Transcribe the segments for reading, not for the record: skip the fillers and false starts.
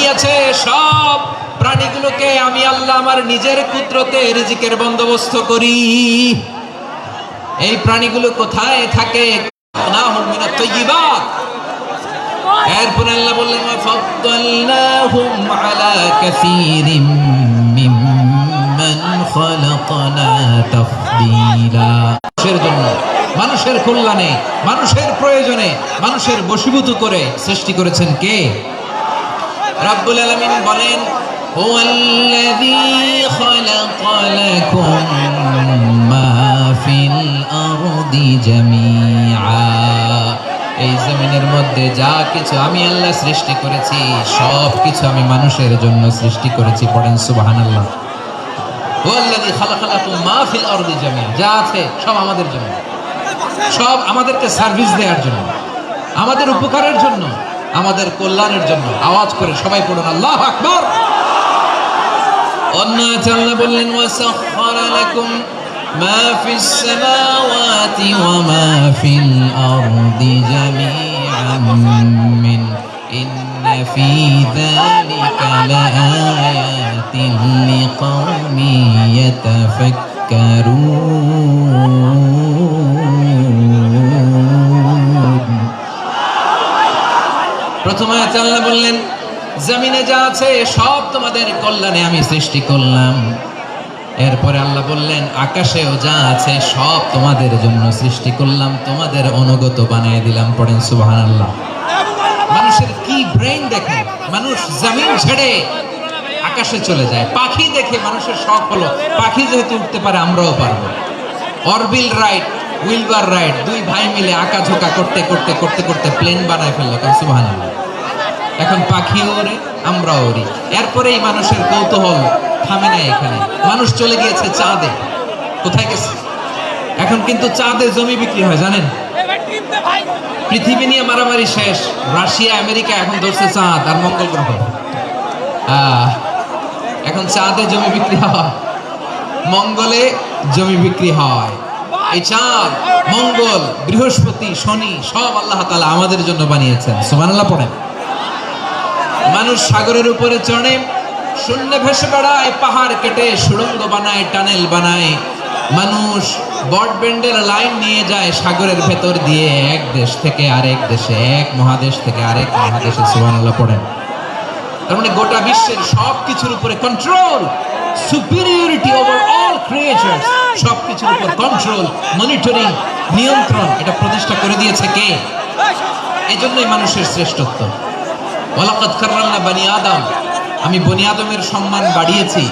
বানিয়েছে সব প্রাণীগুলোকে আমি আল্লাহ আমার নিজের কুদরতে রিজিকের বন্দোবস্ত করি। এই প্রাণীগুলো কোথায় থাকে? নাহুম মিনাত তাইয়্যিবাত। এরপর আল্লাহ বললেন ফাদ্দালনাহুম আলা কাসীরিম মিম্মান খালাকনা তাফদীলা। মানুষের জন্য, মানুষের কল্যাণে, মানুষের প্রয়োজনে, মানুষের বশীভূত করে সৃষ্টি করেছেন কে? রব্বুল আলামিন বলেন হুয়াল্লাযী খালাকা লাকুম মা ফিল আরদি জামিআ। এই জমিনের মধ্যে যা কিছু আমি আল্লাহ সৃষ্টি করেছি সব কিছু আমি মানুষের জন্য সৃষ্টি করেছি। পড়েন সুবহানাল্লাহ। হুয়াল্লাযী খালাকা লাকুম মা ফিল আরদি জামিআ। যা আছে সব আমাদের জন্য, সব আমাদেরকে সার্ভিস দেওয়ার জন্য, আমাদের উপকারের জন্য, আমাদের কল্যাণের জন্য। আওয়াজ করে সবাই পড়ুন আল্লাহু আকবার। অন্য আল্লাহ বললেন ওয়াসাখখারা লাকুম মা ফিস সামাওয়াতি ওয়া মা ফিল আরদি জামিআন মিন ইন্না ফি যালিকা লাআয়াতিন লিকাওমিন ইয়াতাফাক্কারুন। প্রথম আয়াতে আল্লাহ বললেন জমিনে যা আছে সব তোমাদের কল্যাণে আমি সৃষ্টি করলাম। এরপরে আল্লাহ বললেন আকাশেও যা আছে সব তোমাদের জন্য সৃষ্টি করলাম, তোমাদের অনুগত বানিয়ে দিলাম। পড়েন সুবহানাল্লাহ। মানুষের কি ব্রেইন দেখে, মানুষ জমিন ছেড়ে আকাশে চলে যায়। পাখি দেখে মানুষের শখ হলো পাখি যেহেতু উঠতে পারে আমরাও পারবো। অরবিল রাইট, উইলবার রাইট, দুই ভাই মিলে আঁকাঝোঁকা করতে করতে করতে করতে প্লেন বানায় ফেললো। সুবহানাল্লাহ। এখন পাখি ওড়ে, আমরাও ওড়ি। এরপরেই মানুষের কৌতূহল থামে না এখানে। মানুষ চলে গিয়েছে চাঁদে। কোথায় গেছে? এখন কিন্তু চাঁদে জমি বিক্রি হয় জানেন? পৃথিবী নিয়ে মারামারি শেষ। রাশিয়া আমেরিকা এখন ধরছে চাঁদ আর মঙ্গল গ্রহ। এখন চাঁদে জমি বিক্রি হয়, মঙ্গলে জমি বিক্রি হয়। এই চাঁদ, মঙ্গল, বৃহস্পতি, শনি সব আল্লাহ তাআলা আমাদের জন্য বানিয়েছেন। সুবহানাল্লাহ পড়েন। মানুষ সাগরের উপরে চড়ে, শূন্যে ভেসে বেড়ায়, পাহাড় কেটে সুড়ঙ্গ বানায়, টানেল বানায়। মানুষ ব্রডব্যান্ডের লাইন নিয়ে যায় সাগরের ভেতর দিয়ে, এক দেশ থেকে আরেক দেশে, এক মহাদেশ থেকে আরেক মহাদেশে। সুবহানাল্লাহ পড়েন। তার মানে গোটা বিশ্বের সব কিছুর উপরে control, superiority over all creatures, সব কিছুর উপর কন্ট্রোল, মনিটরিং, নিয়ন্ত্রণ এটা প্রতিষ্ঠা করে দিয়েছে কে? এজন্যই মানুষের শ্রেষ্ঠত্ব। ওয়ালাকাদ কাররামনা বানি আদম। আমি বনি আদমের সম্মান বাড়িয়েছি,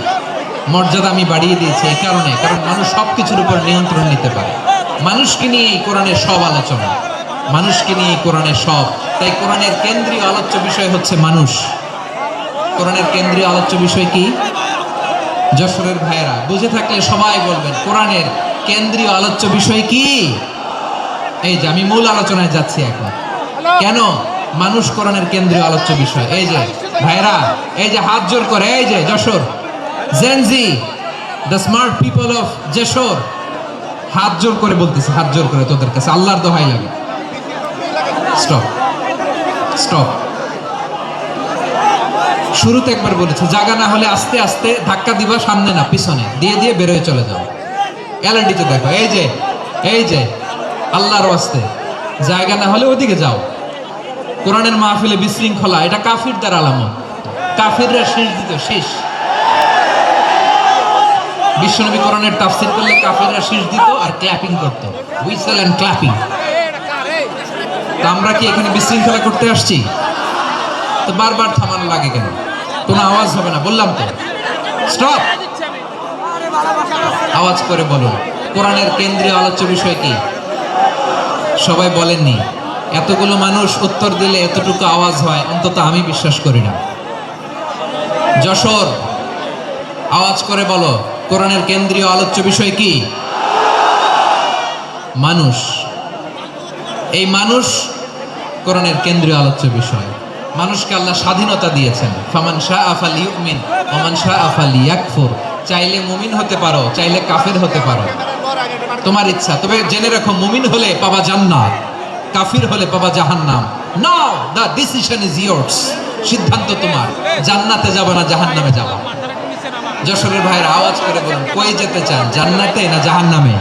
মর্যাদা আমি বাড়িয়ে দিয়েছি এই কারণে, কারণ মানুষ সবকিছুর উপর নিয়ন্ত্রণ নিতে পারে। মানুষকে নিয়ে এই কোরআনের সব আলোচনা, মানুষকে নিয়ে এই কোরআনের সব। তাই কোরআনের কেন্দ্রীয় আলোচ্য বিষয় হচ্ছে মানুষ। কোরআনের কেন্দ্রীয় আলোচ্য বিষয় কি? যশোরের ভাইয়েরা বুঝে থাকলে সবাই বলবেন কোরআনের কেন্দ্রীয় আলোচ্য বিষয় কি? এই যে আমি মূল আলোচনায় যাচ্ছি এখন। কেন মানুষ কোরআনের কেন্দ্রীয় আলোচ্য বিষয়? এই যে ভাইরা, এই যে হাত জোর করে, এই যে Jessore Gen Z, the smart people of Jessore, হাত জোর করে বলতেছে, হাত জোর করে তোদের কাছে আল্লাহর দোহাই লাগে, স্টপ স্টপ। শুরুতে একবার বলেছে জায়গা না হলে আস্তে আস্তে ধাক্কা দিবা, সামনে না পিছনে, দিয়ে দিয়ে বেরোয় চলে যাও। এলএনডিতে দেখো, এই যে আল্লাহর ওয়াস্তে জায়গা না হলে ওদিকে যাও। কোরআনের মাহফিলে বিশৃঙ্খলা, এটা কাফিরদের আলামত। কাফিররা শীষ দিত, শীষ। বিশ্বনবী কোরআনের তাফসীর করলে কাফিররা শীষ দিত আর ক্ল্যাপিং করত, হুইসেল এন্ড ক্ল্যাপিং। তো আমরা কি এখানে বিশৃঙ্খলা করতে আসছি? তো বারবার থামানো লাগে কেন? কোনো আওয়াজ হবে না, বললাম তো স্টপ। আওয়াজ করে বলুন কোরআনের কেন্দ্রীয় আলোচ্য বিষয় কি? সবাই বলেননি। এতগুলো মানুষ উত্তর দিলে এতটুকু আওয়াজ হয়, অন্তত আমি বিশ্বাস করি না। যশোর আওয়াজ করে বলো কোরআনের কেন্দ্রীয় আলোচ্য বিষয় কি? মানুষ। এই মানুষ কোরআনের কেন্দ্রীয় আলোচ্য বিষয়। মানুষকে আল্লাহ স্বাধীনতা দিয়েছেন। ফামান শাআ ফালিউমিন ওয়া মান শাআ ফালিয়াকফুর। চাইলে মুমিন হতে পারো, চাইলে কাফের হতে পারো, তোমার ইচ্ছা। তবে জেনে রাখো মুমিন হলে পাবা জান্নাত, কাফির হলে পাবা জাহান্নাম। নাও দ্য ডিসিশন ইজ ইয়ার্স। সিদ্ধান্ত তোমার, জান্নাতে যাবা না জাহান্নামে যাবা। যশোরের ভাইয়ের আওয়াজ করে বলুন, কই যেতে চান, জান্নাতে না জাহান্নামে?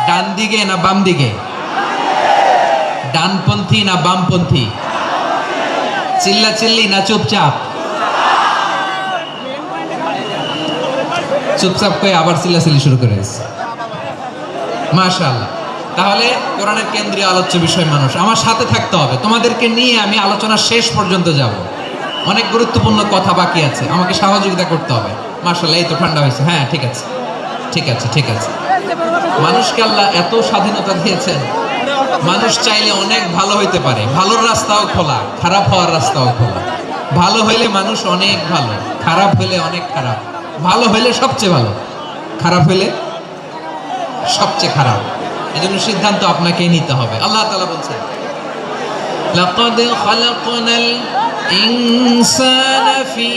ডান দিকে না বাম দিকে? ডানপন্থী না বামপন্থী? চিল্লা চিল্লি না চুপচাপ? চুপচাপ কয়ে আবার চিল্লাচিল্লি শুরু করে দিয়েছে। মাশাআল্লাহ। তাহলে কোরআনের কেন্দ্রীয় আলোচ্য বিষয় মানুষ। আমার সাথে থাকতে হবে, তোমাদেরকে নিয়ে আমি আলোচনা শেষ পর্যন্ত যাব। অনেক গুরুত্বপূর্ণ কথা বাকি আছে, আমাকে সহযোগিতা করতে হবে। মাশাআল্লাহ, এই তো ঠান্ডা হয়েছে। হ্যাঁ, ঠিক আছে ঠিক আছে ঠিক আছে। মানুষকে আল্লাহ এত স্বাধীনতা দিয়েছেন, মানুষ চাইলে অনেক ভালো হইতে পারে। ভালোর রাস্তাও খোলা, খারাপ হওয়ার রাস্তাও খোলা। ভালো হইলে মানুষ অনেক ভালো, খারাপ হইলে অনেক খারাপ। ভালো হইলে সবচেয়ে ভালো, খারাপ হইলে সবচেয়ে খারাপ। এজন্য সিদ্ধান্ত আপনাকেই নিতে হবে। আল্লাহ তাআলা বলছেন, লাকাদ খালাকনাল ইনসানা ফি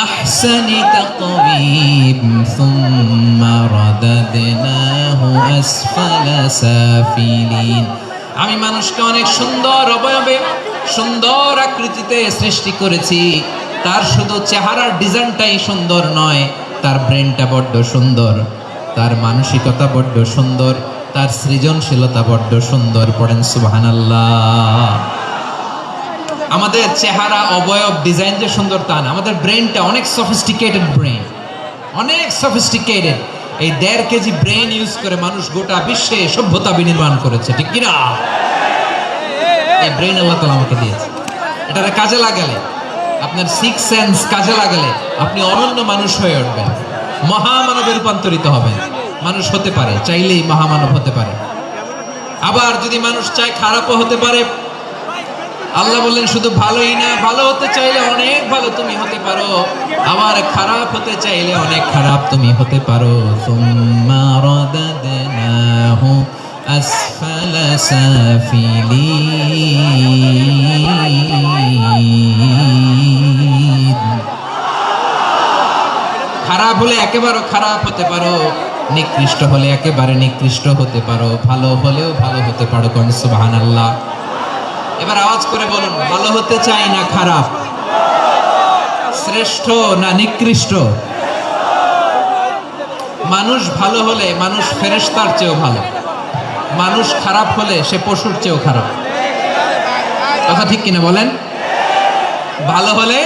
আহসানি তাকওয়িম সুম্মা রাদাদনাহু আসফালা সাফিলিন। আমি মানুষকে অনেক সুন্দর অবয়বে, সুন্দর আকৃতিতে সৃষ্টি করেছি। তার শুধু চেহারার ডিজাইনটাই সুন্দর নয়, তার ব্রেনটা বড্ড সুন্দর, তার মানসিকতা বড্ড সুন্দর, তার সৃজনশীলতা বড্ড সুন্দর। পড়েন সুবহানাল্লাহ। আমাদের চেহারা, অবয়ব, ডিজাইন যে সুন্দর তা না, আমাদের ব্রেনটা অনেক সফিস্টিকেটেড ব্রেন, অনেক সফিস্টিকেটেড। এই 1.5 কেজি ব্রেন ইউজ করে মানুষ গোটা বিশ্বে সভ্যতা বিনির্মাণ করেছে, ঠিক কিনা? এই ব্রেন আল্লাহ তাআলা আমাকে দিয়েছে। এটারে কাজে লাগালে, আপনার 6 সেন্স কাজে লাগালে আপনি অনন্য মানুষ হয়ে উঠবেন, মহামানবে রূপান্তরিত হবেন। মানুষ হতে পারে, চাইলেই মহামানব হতে পারে। আবার যদি মানুষ চায় খারাপও হতে পারে। আল্লাহ বললেন শুধু ভালোই না, ভালো হতে চাইলে অনেক ভালো তুমি হতে পারো, আবার খারাপ হতে চাইলে অনেক খারাপ তুমি হতে পারো। সুম্মা রাদাদনাহু আসফালা সাফিলিন। খারাপ হলে একেবারে খারাপ হতে পারো, নিকৃষ্ট হলে একেবারে নিকৃষ্ট হতে পারো, ভালো হলেও ভালো হতে পারো। কোন সুবহানাল্লাহ। এবার আওয়াজ করে বলুন, ভালো হতে চাই না খারাপ? শ্রেষ্ঠ না নিকৃষ্ট? মানুষ ভালো হলে মানুষ ফেরেশতার চেয়েও ভালো, মানুষ খারাপ হলে সে পশুর চেয়েও খারাপ। কথা ঠিক কিনা বলেন? ভালো হলে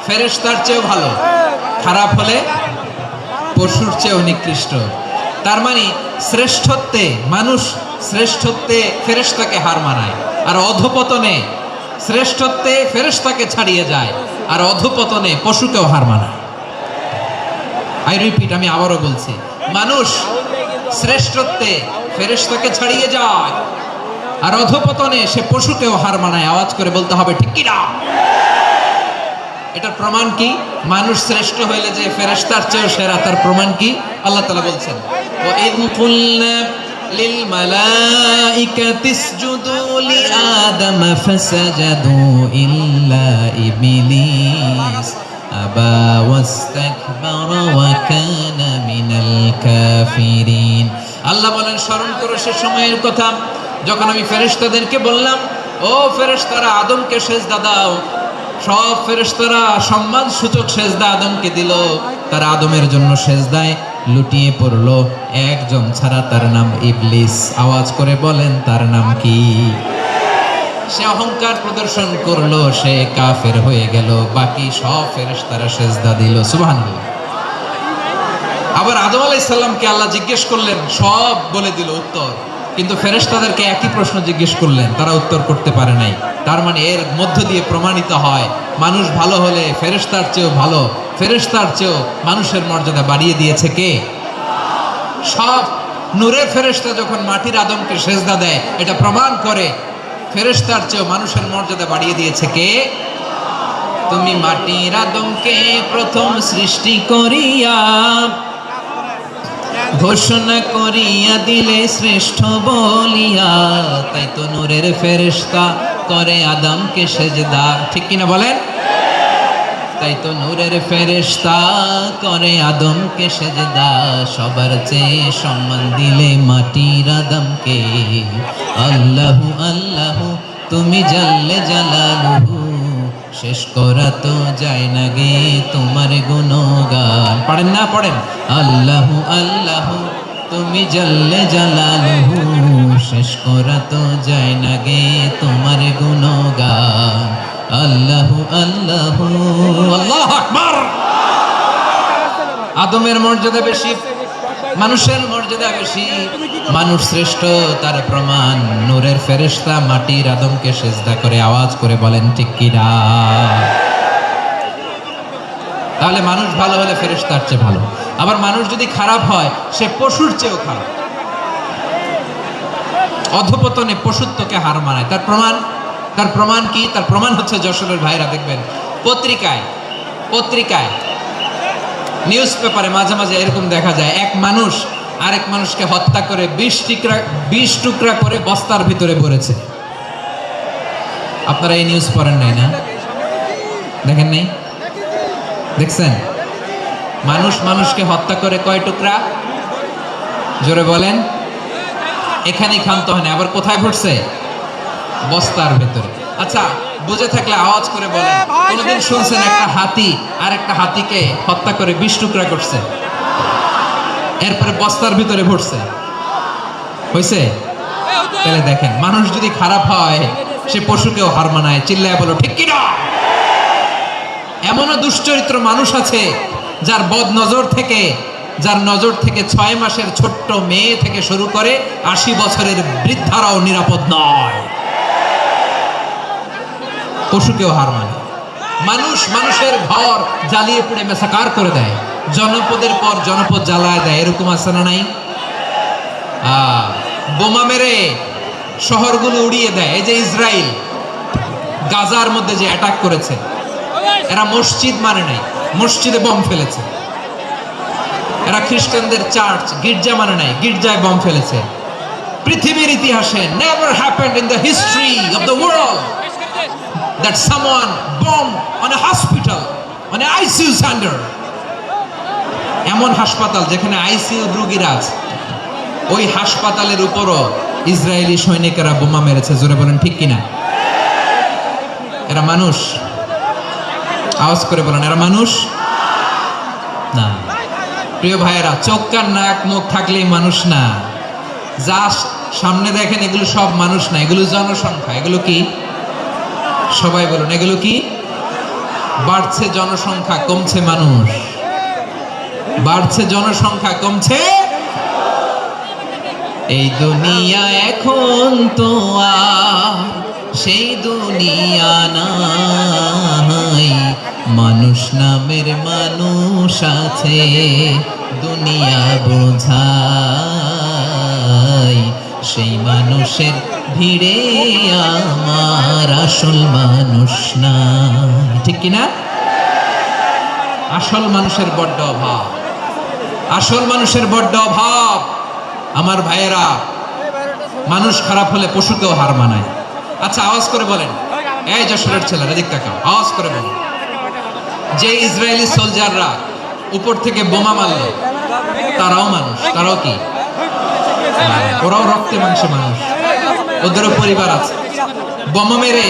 ফেরেশতার চেয়েও ভালো, খারাপ হলে পশুর চেয়েও নিকৃষ্ট। তার মানে শ্রেষ্ঠত্বে মানুষ, শ্রেষ্ঠত্বে ফেরেশতাকে হার মানায়, আর অধপতনে শ্রেষ্ঠত্বে ফেরেশতাকে ছাড়িয়ে যায়, আর অধপতনে পশুকেও হার মানায়। আই রিপিট, আমি আবারও বলছি, মানুষ শ্রেষ্ঠত্বে ফেরেশতাকে ছাড়িয়ে যায়, আর অধপতনে সে পশুকেও হার মানায়। আওয়াজ করে বলতে হবে, ঠিক কি না? এটার প্রমাণ কি? মানুষ শ্রেষ্ঠ হইলে যে ফেরেশতার চেয়েও সেরা, তার প্রমাণ কি? আল্লাহ তাআলা বলছেন, ওয়া ইয কুলনা লিল মালাইকাতি ইসজুদু লিআদম ফাসাজাদু ইল্লা ইবলিস আবা ওয়াস্তাকবারা ওয়া কানা মিনাল কাফিরিন। আল্লাহ বলেন, স্মরণ করো সে সময়ের কথা যখন আমি ফেরেশতাদেরকে বললাম, ও ফেরেশতারা আদমকে সিজদা দাও। সব ফেরেশতারা সম্মান সূচক সেজদা আদমকে দিল, তারা আদমের জন্য সেজদায় লুটিয়ে পড়লো, একজন ছাড়া, তার নাম ইবলিস। আওয়াজ করে বলেন, তার নাম কি? সে অহংকার প্রদর্শন করলো, সে কাফের হয়ে গেল, বাকি সব ফেরেশতারা সেজদা দিল। সুবহানাল্লাহ। আবার আদম আলাইহিস সালামকে আল্লাহ জিজ্ঞেস করলেন, সব বলে দিল উত্তর, কিন্তু ফেরেশতাদেরকে একই প্রশ্ন জিজ্ঞেস করলেন, তারা উত্তর করতে পারে নাই। তার মানে এর মধ্য দিয়ে প্রমাণিত হয়, মানুষ ভালো হলে ফেরেশতার চেয়েও ভালো, ফেরেশতার চেয়েও মানুষের মর্যাদা বাড়িয়ে দিয়েছে কে? সব নূরের ফেরেশতা যখন মাটির আদমকে সেজদা দেয়, এটা প্রমাণ করে ফেরেশতার চেয়েও মানুষের মর্যাদা বাড়িয়ে দিয়েছে কে? তুমি মাটির আদমকে প্রথম সৃষ্টি করিয়া ঘোষণা করিয়া দিলে শ্রেষ্ঠ বলিয়া, তাই তো নূরের ফেরেশতা করে আদমকে সেজদা। ঠিক কিনা বলেন? তাই তো নূরের ফেরেশতা করে আদমকে সেজদা, সবার চেয়ে সম্মান দিলে মাটির আদমকে। আল্লাহু আল্লাহু তুমি জাল্লে জালালুহু শেষ করা তো যায় না গে তোমার গুণগান। পড়েন না, পড়েন। আল্লাহু আল্লাহু তুমি জাল্লে জালালুহু, শেষ করা তো যায় না গে তোমার গুণগান। আল্লাহু আল্লাহু, আল্লাহু আকবার। আদমের মর্যাদা বেশি, মানুষের মর্যাদা বেশি। মানুষ শ্রেষ্ঠ তার প্রমাণ নূরের ফেরেশতা মাটির আদমকে সিজদা করে আওয়াজ করে বলেন ঠিক কি না? তাহলে মানুষ ভালো হলে ফেরেশতার চেয়ে ভালো। আবার মানুষ যদি খারাপ হয় সে পশুর চেয়েও খারাপ। অধপতনে পশুত্বকে হার মানায়। তার প্রমাণ কি? তার প্রমাণ হচ্ছে যশোরের ভাইরা দেখবেন পত্রিকায় নিউজ পেপারে মাঝে মাঝে এরকম দেখা যায়, এক মানুষ আরেক মানুষকে হত্যা করে 20 টুকরা করে বস্তার ভিতরে ভরেছে। আপনারা এই নিউজ পড়েন নাই না? দেখেন নাই? দেখছেন? মানুষ মানুষকে হত্যা করে কয় টুকরা? জোরে বলেন। এখানেই ক্ষান্ত হয় না, আবার কোথায় ভরছে? বস্তার ভেতরে। আচ্ছা, বুঝে থাকলে আওয়াজ করে বলেন, কোনদিন শুনছেন একটা হাতি আর একটা হাতিকে হত্যা করে 20 টুকরা করছে, এরপরে বস্তার ভিতরে ভরছে? হয়েছে? তাহলে দেখেন, মানুষ যদি খারাপ হয় সে পশুকেও হার মানায়। চিল্লায় বলো ঠিক কি না? এমনও দুশ্চরিত্র মানুষ আছে যার নজর থেকে 6 মাসের ছোট্ট মেয়ে থেকে শুরু করে 80 বছরের বৃদ্ধারাও নিরাপদ নয়। পশুকেও হার মানে। মানুষের ঘর জ্বালিয়ে পুড়ে মেসাকার করে দেয়, জনপদের পর জনপদ জ্বালায় দেয়। এরকম আছে না নাই? বোমা মেরে শহরগুলো উড়িয়ে দেয়। এই যে ইসরায়েল গাজার মধ্যে যে অ্যাটাক করেছে, এরা মসজিদ মানে নাই, মসজিদে বম ফেলেছে। এরা খ্রিস্টানদের চার্চ গির্জা মানে নাই, গির্জায় বম ফেলেছে। পৃথিবীর ইতিহাসে never happened in the history of the world that someone bombed on a hospital, on a ICU center. এমন হাসপাতাল যেখানে আইসিইউ রোগীরা আছে, ওই হাসপাতালের উপরও ইসরায়েলি সৈনিকেরা বোমা মেরেছে। জোরে বলেন ঠিক কিনা? এরা মানুষ? আওয়াজ করে বলেন, এরা মানুষ না। প্রিয় ভাইয়েরা, চোখ কান নাক মুখ থাকলেই মানুষ না। যা সামনে দেখেন এগুলো সব মানুষ না, এগুলো জনসংখ্যা। এগুলো কি? সবাই বলুন, এগুলো কি? বাড়ছে জনসংখ্যা, কমছে মানুষ। বাড়ছে জনসংখ্যা, কমছে। এই দুনিয়া এখন তো আর সেই দুনিয়া নাই, মানুষ নামের মানুষ আছে দুনিয়া বোঝাই, সেই মানুষের ভিড়ে আমার আসল মানুষ নাই। ঠিক কিনা? আসল মানুষের বড্ড অভাব, আসল মানুষের বড্ড অভাব। আমার ভাইয়েরা, মানুষ খারাপ হলে পশুকেও হার মানায়। আচ্ছা, আওয়াজ করে বলেন, এই যশোরের ছেলেরা দিক তাকাও, আওয়াজ করে বলেন, যে ইসরায়েলি সোলজাররা উপর থেকে বোমা মারল তারাও মানুষ? তারাও কি? ওরাও রক্তে মাংসে মানুষ, ওদেরও পরিবার আছে। বোমা মেরে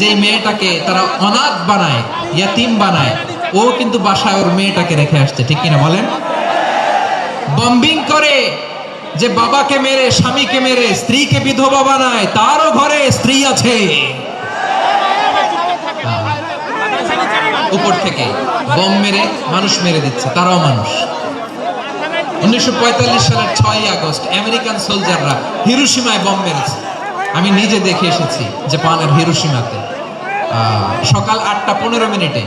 যে মেয়েটাকে তারা অনাথ বানায়, ইয়াতিম বানায়, ও কিন্তু বাসায় ওর মেয়েটাকে রেখে আসছে। ঠিক কিনা বলেন? বম্বিং করে যে বাবাকে মেরে, স্বামীকে মেরে স্ত্রীকে বিধবা বানায়, তারও ঘরে স্ত্রী আছে। উপর থেকে বম মেরে মানুষ মেরে দিচ্ছে, তারাও মানুষ। 1945 সালের 6 আগস্ট আমেরিকান সোলজাররা হিরোশিমায় বম মেরেছে। আমি নিজে দেখে এসেছি জাপানের হিরোশিমাতে। সকাল 8:15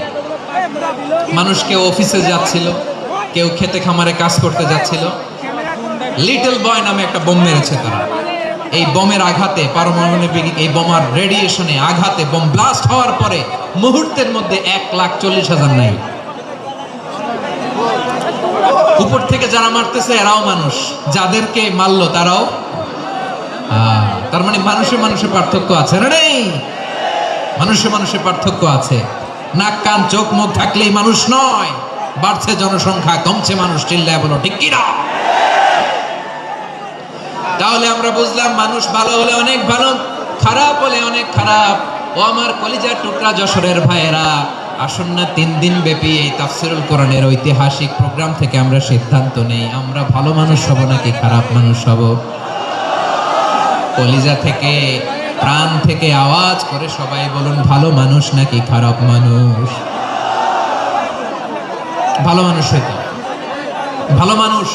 মানুষ কেউ অফিসে যাচ্ছিল, কেউ খেতে খামারে কাজ করতে যাচ্ছিল। লিটল বয় নামে একটা বোম মেরেছে তারা। এই বোমের আঘাতে, পারমাণবিক এই বোমার রেডিয়েশনে আঘাতে, বোম ব্লাস্ট হওয়ার পরে মুহূর্তের মধ্যে 1,40,000 নাই। উপর থেকে যারা মারতেছে এরাও মানুষ, যাদেরকে মারলো তারাও। তার মানে মানুষে পার্থক্য আছে না? নেই? মানুষে পার্থক্য আছে। নাক কান চোখ মুখ থাকলেই মানুষ নয়। বাড়ছে জনসংখ্যা, কমছে মানুষ। চিল্লায় বলো ঠিক কি না? তাহলে আমরা বুঝলাম, মানুষ ভালো হলে অনেক ভালো, খারাপ হলে অনেক খারাপ। ও আমার কলিজার টুকরা যশোরের ভাইয়েরা, আসন্ন 3 দিন ব্যাপী এই তাফসিরুল কোরআনের ঐতিহাসিক প্রোগ্রাম থেকে আমরা সিদ্ধান্ত নেই আমরা ভালো মানুষ হব নাকি খারাপ মানুষ হব। কলিজা থেকে, প্রাণ থেকে আওয়াজ করে সবাই বলুন, ভালো মানুষ নাকি খারাপ মানুষ? ভালো মানুষ হইতে, ভালো মানুষ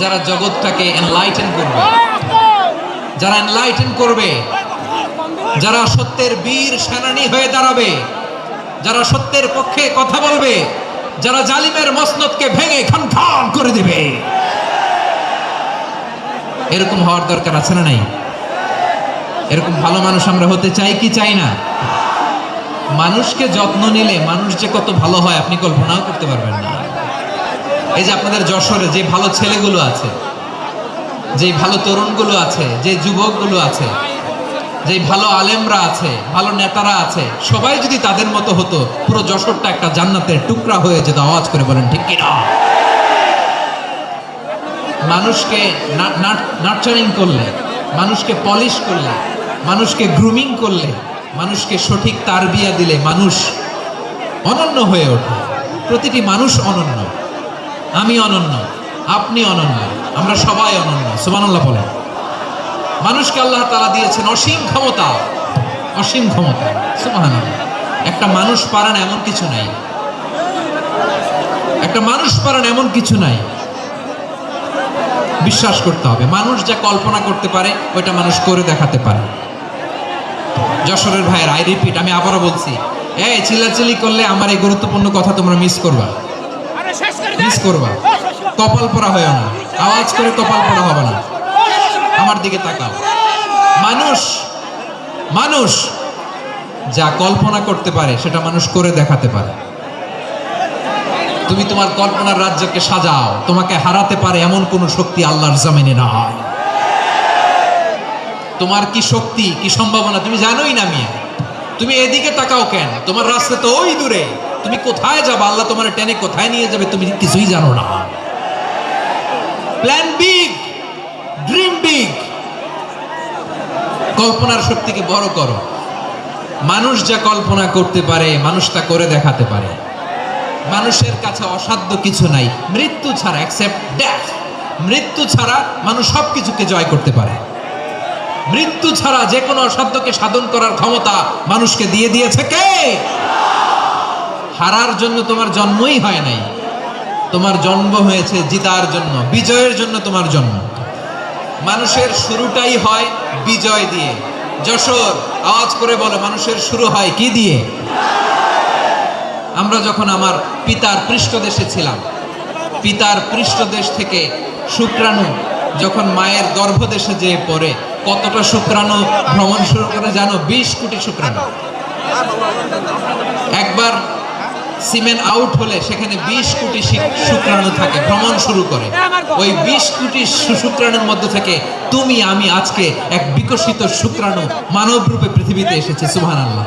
যারা জগৎটাকে এনলাইটেন করবে, যারা এনলাইটেন করবে, যারা সত্যের বীর সেনানী হয়ে দাঁড়াবে, যারা সত্যের পক্ষে কথা বলবে, যারা জালিমের মসনদকে ভেঙে খান খান করে দিবে, এরকম হওয়ার দরকার আছে না নাই? এরকম ভালো মানুষ আমরা হতে চাই কি চাই না? মানুষকে যত্ন নিলে মানুষ যে কত ভালো হয় আপনি কল্পনাও করতে পারবেন না। এই যে আপনাদের যশোরে যে ভালো ছেলেগুলো আছে, যে ভালো তরুণগুলো আছে, যে যুবকগুলো আছে, যে ভালো আলেমরা আছে, ভালো নেতারা আছে, সবাই যদি তাদের মতো হতো পুরো যশোরটা একটা জান্নাতের টুকরা হয়ে যেত। আওয়াজ করে বলেন ঠিক কিনা? মানুষকে নার্চারিং করলে, মানুষকে পলিশ করলে, মানুষকে গ্রুমিং করলে, মানুষকে সঠিক তারবিয়া দিলে মানুষ অনন্য হয়ে ওঠে। প্রতিটি মানুষ অনন্য, আমি অনন্য, আপনি অনন্য, আমরা সবাই অনন্য। সুবহানাল্লাহ বলেন। মানুষকে আল্লাহ তাআলা দিয়েছেন অসীম ক্ষমতা, অসীম ক্ষমতা। সুবহানাল্লাহ। একটা মানুষ পারেন এমন কিছু নাই, একটা মানুষ পারেন এমন কিছু নাই। বিশ্বাস করতে হবে, মানুষ যা কল্পনা করতে পারে ওইটা মানুষ করে দেখাতে পারে। যশোরের ভাইয়ের, আই রিপিট, আমি আবারও বলছি, এই চিল্লাচিল্লি করলে আমার এই গুরুত্বপূর্ণ কথা তোমরা মিস করবা, মিস করবা। কপাল পরা হয় না, আওয়াজ করে কপাল পরা হবে না। আমার দিকে তাকাও। মানুষ, মানুষ যা কল্পনা করতে পারে সেটা মানুষ করে দেখাতে পারে। তুমি তোমার কল্পনার রাজ্যকে সাজাও, তোমাকে হারাতে পারে এমন কোন শক্তি আল্লাহর জমিনে নাই। তোমার কি শক্তি, কি সম্ভাবনা তুমি জানোই না মিয়া। তুমি এদিকে তাকাও কেন? তোমার রাস্তা তো ওই দূরে। তুমি কোথায় যাবে, আল্লাহ তোমার টেনে কোথায় নিয়ে যাবে তুমি কিছুই জানো না। প্ল্যান বিগ, ড্রিম বিগ, কল্পনার শক্তিকে বড় করো। মানুষ যা কল্পনা করতে পারে মানুষ তা করে দেখাতে পারে। মানুষের কাছে অসাধ্য কিছু নাই, মৃত্যু ছাড়া, এক্সেপ্ট ডেথ। মৃত্যু ছাড়া মানুষ সবকিছুকে জয় করতে পারে। মৃত্যু ছাড়া যে কোনো অসাধ্যকে সাধন করার ক্ষমতা মানুষকে দিয়ে দিয়েছে কে? হারার জন্য তোমার জন্মই হয় নাই, তোমার জন্ম হয়েছে জিতার জন্য, বিজয়ের জন্য তোমার জন্ম। মানুষের শুরুটাই হয় বিজয় দিয়ে। যশোর, আওয়াজ করে বলো, মানুষের শুরু হয় কি দিয়ে? আমরা যখন আমার পিতার পৃষ্ঠদেশে ছিলাম, পিতার পৃষ্ঠদেশ থেকে শুক্রাণু যখন মায়ের গর্ভদেশে যেয়ে পড়ে, কতটা শুক্রাণু ভ্রমণ শুরু করে জানো? 20 কোটি শুক্রাণু। একবার সিমেন্ট আউট হলে সেখানে 20 কোটি শুক্রাণু থাকে, ভ্রমণ শুরু করে। ওই 20 কোটি শুক্রাণুর মধ্যে থেকে তুমি আমি আজকে এক বিকশিত শুক্রাণু মানব রূপে পৃথিবীতে এসেছে। সুবহানাল্লাহ।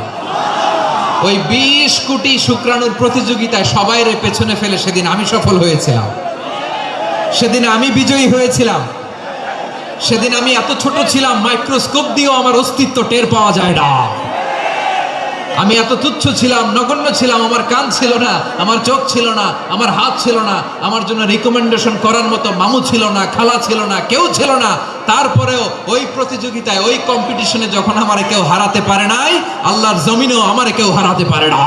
ওই 20 কোটি শুক্রাণুর প্রতিযোগিতায় সবাই পেছনে ফেলে সেদিন আমি সফল হয়েছিলাম, সেদিন আমি বিজয়ী হয়েছিলাম। সেদিন আমি এত ছোট ছিলাম, মাইক্রোস্কোপ দিয়েও আমার অস্তিত্ব টের পাওয়া যায় না। আমি এত তুচ্ছ ছিলাম, নগণ্য ছিলাম। আমার কান ছিল না, আমার চোখ ছিল না, আমার হাত ছিল না, আমার জন্য রিকমেন্ডেশন করার মতো মামু ছিল না, খালা ছিল না, কেউ ছিল না। তারপরেও ওই প্রতিযোগিতায়, ওই কম্পিটিশনে যখন আমারে কেউ হারাতে পারে নাই, আল্লাহর জমিনেও আমারে কেউ হারাতে পারে না।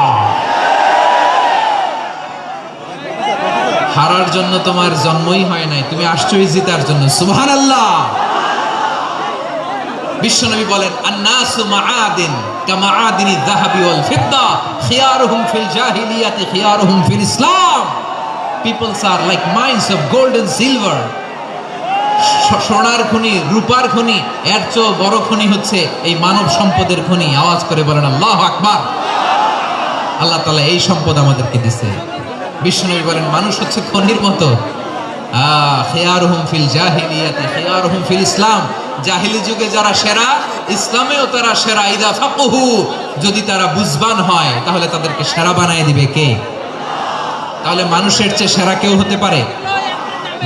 হারার জন্য তোমার জন্মই হয় নাই, তুমি আসছোই জিতার জন্য। সুবহানাল্লাহ। বিশ্বনবী বলেন, আন-নাসু মাআদিন কামাআদিনিয যাহাবি ওয়াল ফিদ্দা খিয়ারুহুম ফিল জাহিলিয়াতি খিয়ারুহুম ফিল ইসলাম। Peoples are like mines of gold and silver. সোনার খনি, রূপার খনি, এর চেয়ে বড় খনি হচ্ছে এই মানব সম্পদের খনি। আওয়াজ করে বলেন আল্লাহু আকবার। আল্লাহ তাআলা এই সম্পদ আমাদেরকে দিয়েছে। বিশ্বনবী বলেন, মানুষ হচ্ছে খনির মতো। খিয়ারুহুম ফিল জাহিলিয়াতি খিয়ারুহুম ফিল ইসলাম। জাহিলি যুগে যারা সেরা, ইসলামেও তারা সেরা। ইদা ফাকহু, যদি তারা বুঝবান হয় তাহলে তাদেরকে সেরা বানায় দিবে কে? তাহলে মানুষের চেয়ে সেরা কেউ হতে পারে?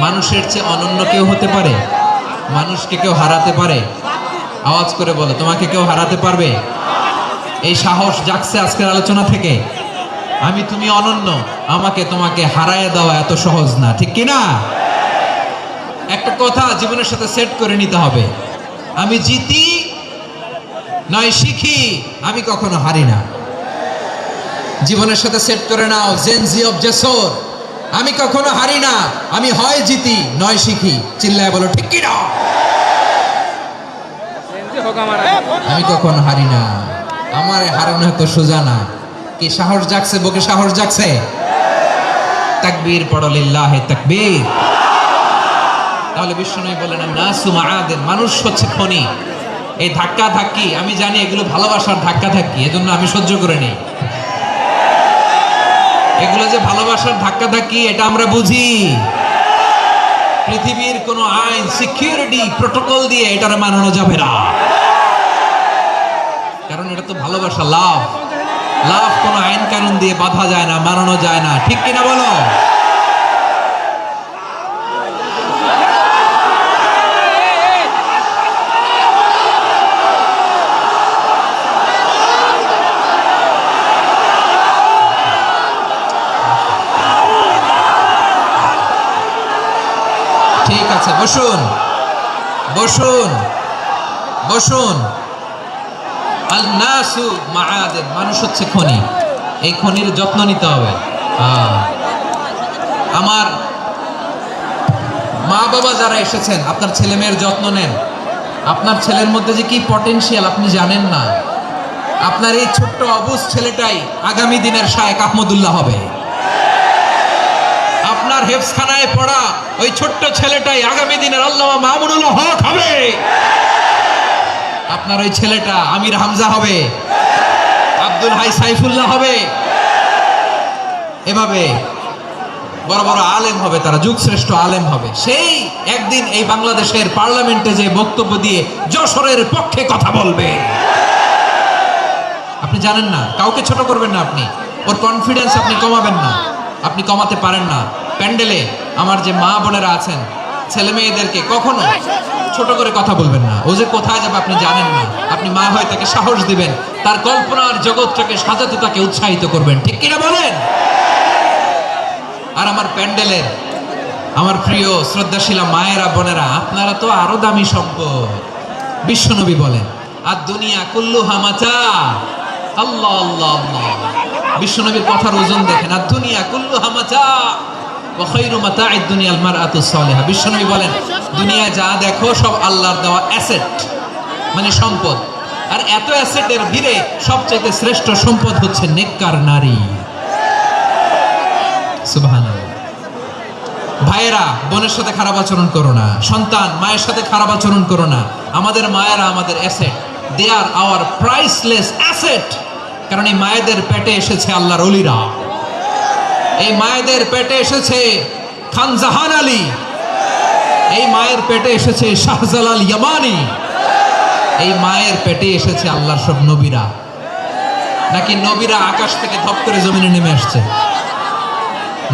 মানুষের চেয়ে অনন্য কেউ হতে পারে? মানুষকে কেউ হারাতে পারে? আওয়াজ করে বলো, তোমাকে কেউ হারাতে পারবে? এই সাহস জাগছে আজকের আলোচনা থেকে। আমি তুমি অনন্য, আমাকে তোমাকে হারায় দেওয়া এত সহজ না, ঠিক কি না? একটা কথা জীবনের সাথে সেট করে নিতে হবে, আমি জিতি নয় শিখি, আমি কখনো হারি না। জীবনের সাথে সেট করে নাও, জেনজি অফ জেসর, আমি কখনো হারি না, আমি হয় জিতি নয় শিখি। চিল্লায় বলো ঠিক কি না? আমি কখনো হারি না, আমার হারানো এত সোজা না। কি সাহস জাগছে? বুকে সাহস জাগছে? তাকবীর পড়ো, লিল্লাহি তাকবীর। তাহলে বিষ্ণু বলেন নাসু মাআদিন, মানুষ হচ্ছে খনি। এই ধাক্কা ধাক্কি আমি জানি এগুলো ভালোবাসার ধাক্কা ধাক্কি, এজন্য আমি সহ্য করে নেই। এগুলো যে ভালোবাসার ধাক্কা ধাক্কি এটা আমরা বুঝি। পৃথিবীর কোন আইন, সিকিউরিটি প্রোটোকল দিয়ে এটা মানানো যাবে না, কারণ এটা তো ভালোবাসা, লাভ। লাভ কোন আইন কানুন দিয়ে বাধা যায় না, মানানো যায় না, ঠিক কিনা বলো? ঠিক আছে, বসুন বসুন বসুন। আল নাসু মাআদিন, মানুষ হচ্ছে খনি, এই খনির যত্ন নিতে হবে। আমার মা বাবা যারা এসেছেন, আপনার ছেলে মেয়ের যত্ন নেন। আপনার ছেলের মধ্যে যে কি পটেনশিয়াল আপনি জানেন না। আপনার এই ছোট্ট অবুঝ ছেলেটাই আগামী দিনের শায়েখ আহমদুল্লাহ হবে। আপনার হেফজখানায় পড়া ওই ছোট্ট ছেলেটাই আগামী দিনের আল্লামা মামুনুল হক হবে। আপনার ওই ছেলেটা আমির হামজা হবে, আব্দুল হাই সাইফুল্লাহ হবে। এভাবে বড় বড় আলেম হবে, তারা যুগ শ্রেষ্ঠ আলেম হবে। সেই একদিন এই বাংলাদেশের পার্লামেন্টে যে বক্তব্য দিয়ে যশোরের পক্ষে কথা বলবে। আপনি জানেন না, কাউকে ছোট করবেন না, আপনি ওর কনফিডেন্স আপনি কমাবেন না, আপনি কমাতে পারেন না। প্যান্ডেলে আমার যে মা বোনেরা আছেন, ছেলে মেয়েদেরকে কখনো ছোট করে কথা বলবেন না। ও যে কোথায় যাবে আপনি জানেন না, আপনি মা হয়ে তাকে সাহস দিবেন, তার কল্পনার জগৎটাকে সাজাতে তাকে উৎসাহিত করবেন, ঠিক কিনা বলেন? আর আমার প্যান্ডেলের আমার প্রিয় শ্রদ্ধাশীলা মায়েরা বোনেরা, আপনারা তো আরো দামি সম্পদ। বিশ্বনবী বলেন আর দুনিয়া কুল্লুহা মাতা। আল্লাহ আল্লাহ আল্লাহ, বিশ্বনবীর কথার ওজন দেখেন। আর দুনিয়া কুল্লুহা মাতা ওয়া খায়রু মাতা'আদ দুনিয়াল মারআতুস সালিহা। বিশ্বনবী বলেন দুনিয়া যা দেখো সব আল্লাহর দেওয়া অ্যাসেট, মানে সম্পদ। আর এত অ্যাসেটের ভিড়ে সবচেয়ে শ্রেষ্ঠ সম্পদ হচ্ছে নেককার নারী। সুবহানাল্লাহ। ভাইয়েরা বোনের সাথে খারাপ আচরণ করো না, সন্তান মায়ের সাথে খারাপ আচরণ করো না। আমাদের মায়েরা আমাদের asset, they are our priceless asset. কারণ এই মায়েদের পেটে এসেছে আল্লাহর ওলিরা, এই মায়েদের পেটে এসেছে খান জাহান আলী, এই মায়ের পেটে এসেছে শাহজালাল ইয়ামানি, এই মায়ের পেটে এসেছে আল্লাহর সব নবীরা। নাকি নবীরা আকাশ থেকে ধপ করে জমিনে নেমে আসছে?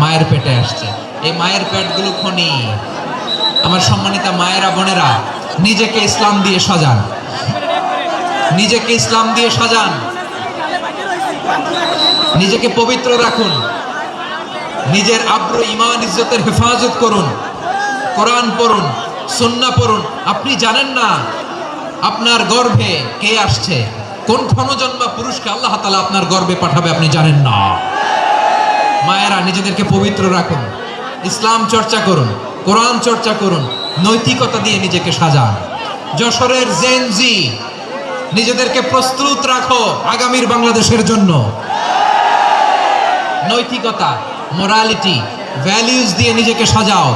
মায়ের পেটে আসছে। এই মায়ের পেটগুলো খনি। আমার সম্মানিতা মায়েরা বোনেরা, নিজেকে ইসলাম দিয়ে সাজান, নিজেকে ইসলাম দিয়ে সাজান, নিজেকে পবিত্র রাখুন, নিজের আব্রু ইমান ইজ্জতের হেফাজত করুন, কোরআন পড়ুন, সুন্নাহ পড়ুন। আপনি জানেন না আপনার গর্ভে কে আসছে, কোন ক্ষণজন্মা পুরুষকে আল্লাহ তাআলা আপনার গর্ভে পাঠাবে আপনি জানেন না। মায়েরা নিজেদেরকে পবিত্র রাখুন, ইসলাম চর্চা করুন, কোরআন চর্চা করুন, নৈতিকতা দিয়ে নিজেকে সাজান। যশোরের জেনজি, নিজেদেরকে প্রস্তুত রাখো আগামীর বাংলাদেশের জন্য। নৈতিকতা, মোরালিটি, ভ্যালিউজ দিয়ে নিজেকে সাজাও,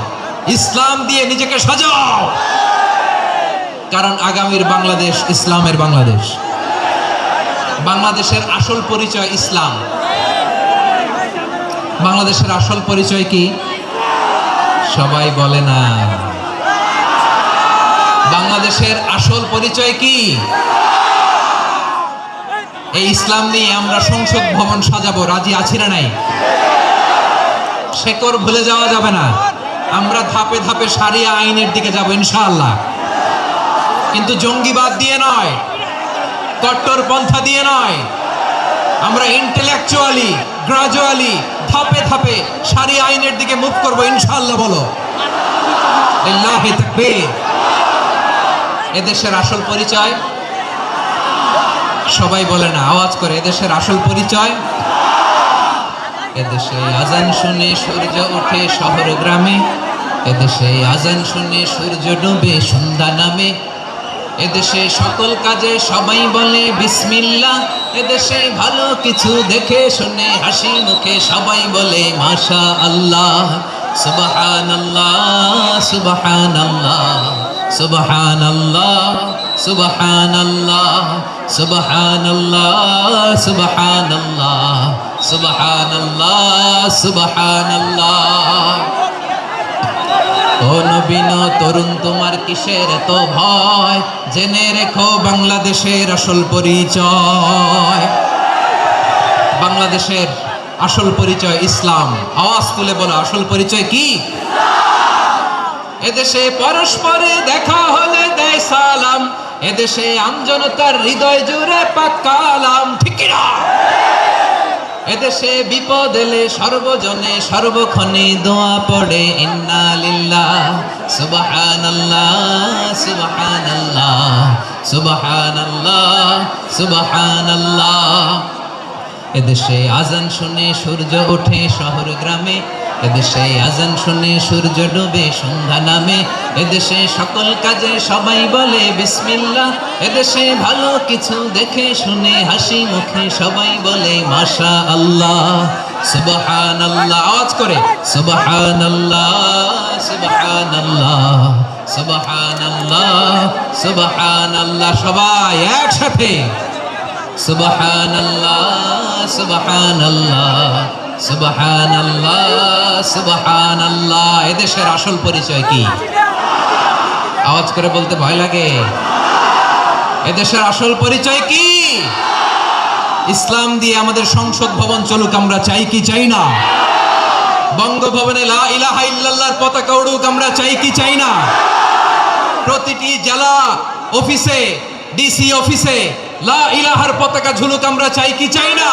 ইসলাম দিয়ে নিজেকে সাজাও। কারণ আগামীর বাংলাদেশ ইসলামের বাংলাদেশ। বাংলাদেশের আসল পরিচয় ইসলাম। বাংলাদেশের আসল পরিচয় কি? সবাই বলে না। বাংলাদেশের আসল পরিচয় কি? এই ইসলাম নিয়ে আমরা সংসদ ভবন সাজাবো, রাজি আছি না নাই? শেকড় ভুলে যাওয়া যাবে না। আমরা ধাপে ধাপে শারিয়া আইনের দিকে যাব ইনশাআল্লাহ, কিন্তু জঙ্গিবাদ দিয়ে নয়, কট্টর পন্থা দিয়ে নয়। আমরা ইন্টেলেকচুয়ালি গ্রাজুয়ালি ধাপে ধাপে শরিয়া আইনের দিকে মুভ করব ইনশাআল্লাহ। বলো লিল্লাহি তাকবীর। এদেশের আসল পরিচয় সবাই বলে না, আওয়াজ করে, এদেশের আসল পরিচয়। এদেশে আজান শুনে সূর্য ওঠে শহর গ্রামে, এদেশে আজান শুনে সূর্য ডুবে সন্ধ্যা নামে, এদেশে সকল কাজে সবাই বলে বিসমিল্লাহ, এদেশে ভালো কিছু দেখে শুনে হাসি মুখে সবাই বলে মাশা আল্লাহ। সুবহানাল্লাহ সুবহানাল্লাহ সুবহানাল্লাহ সুবহানাল্লাহ সুবহানাল্লাহ সুবহানাল্লাহ সুবহানাল্লাহ সুবহানাল্লাহ। ও নবীন তরুণ তোমার কিসের এত ভয়, জেনে রেখো বাংলাদেশের আসল পরিচয়। বাংলাদেশের আসল পরিচয় ইসলাম। আওয়াজ তুলে বলো, আসল পরিচয় কি? এদেশে পরস্পরে দেখা হলে দেয় সালাম, এদেশে আমজনতার হৃদয় জুড়ে পাক কালাম। ঠিক না? এদেশে বিপদ এলে সর্বজনে সর্বক্ষণে দোয়া পড়ে ইন্না লিল্লাহ সুবহানাল্লাহ সুবহানাল্লাহ সুবহানাল্লাহ সুবহানাল্লাহ। এদেশে আজান শুনে সূর্য ওঠে শহর গ্রামে, এদেশে আজান শুনে সূর্য ডুবে সন্ধ্যা নামে, এদেশে সকল কাজে সবাই বলে বিসমিল্লাহ, এদেশে ভালো কিছু দেখে শুনে হাসি মুখে সবাই বলে মাশা আল্লাহ। সুবহানাল্লাহ, আওয়াজ করে সুবহানাল্লাহ সুবহানাল্লাহ সুবহানাল্লাহ সুবহানাল্লাহ। সবাই একসাথে সুবহানাল্লাহ সুবহানাল্লাহ সুবহানাল্লাহ সুবহানাল্লাহ। এদেশের আসল পরিচয় কি? আওয়াজ করে বলতে ভয় লাগে। এদেশের আসল পরিচয় কি? ইসলাম দিয়ে আমাদের সংসদ ভবন চলুক, আমরা চাই কি চাই না? বঙ্গভবনে লা ইলাহা ইল্লাল্লাহর পতাকা উড়ুক, আমরা চাই কি চাই না? প্রতিটি জেলা অফিসে ডিসি অফিসে লা ইলাহার পতাকা ঝুলুক, আমরা চাই কি চাই না?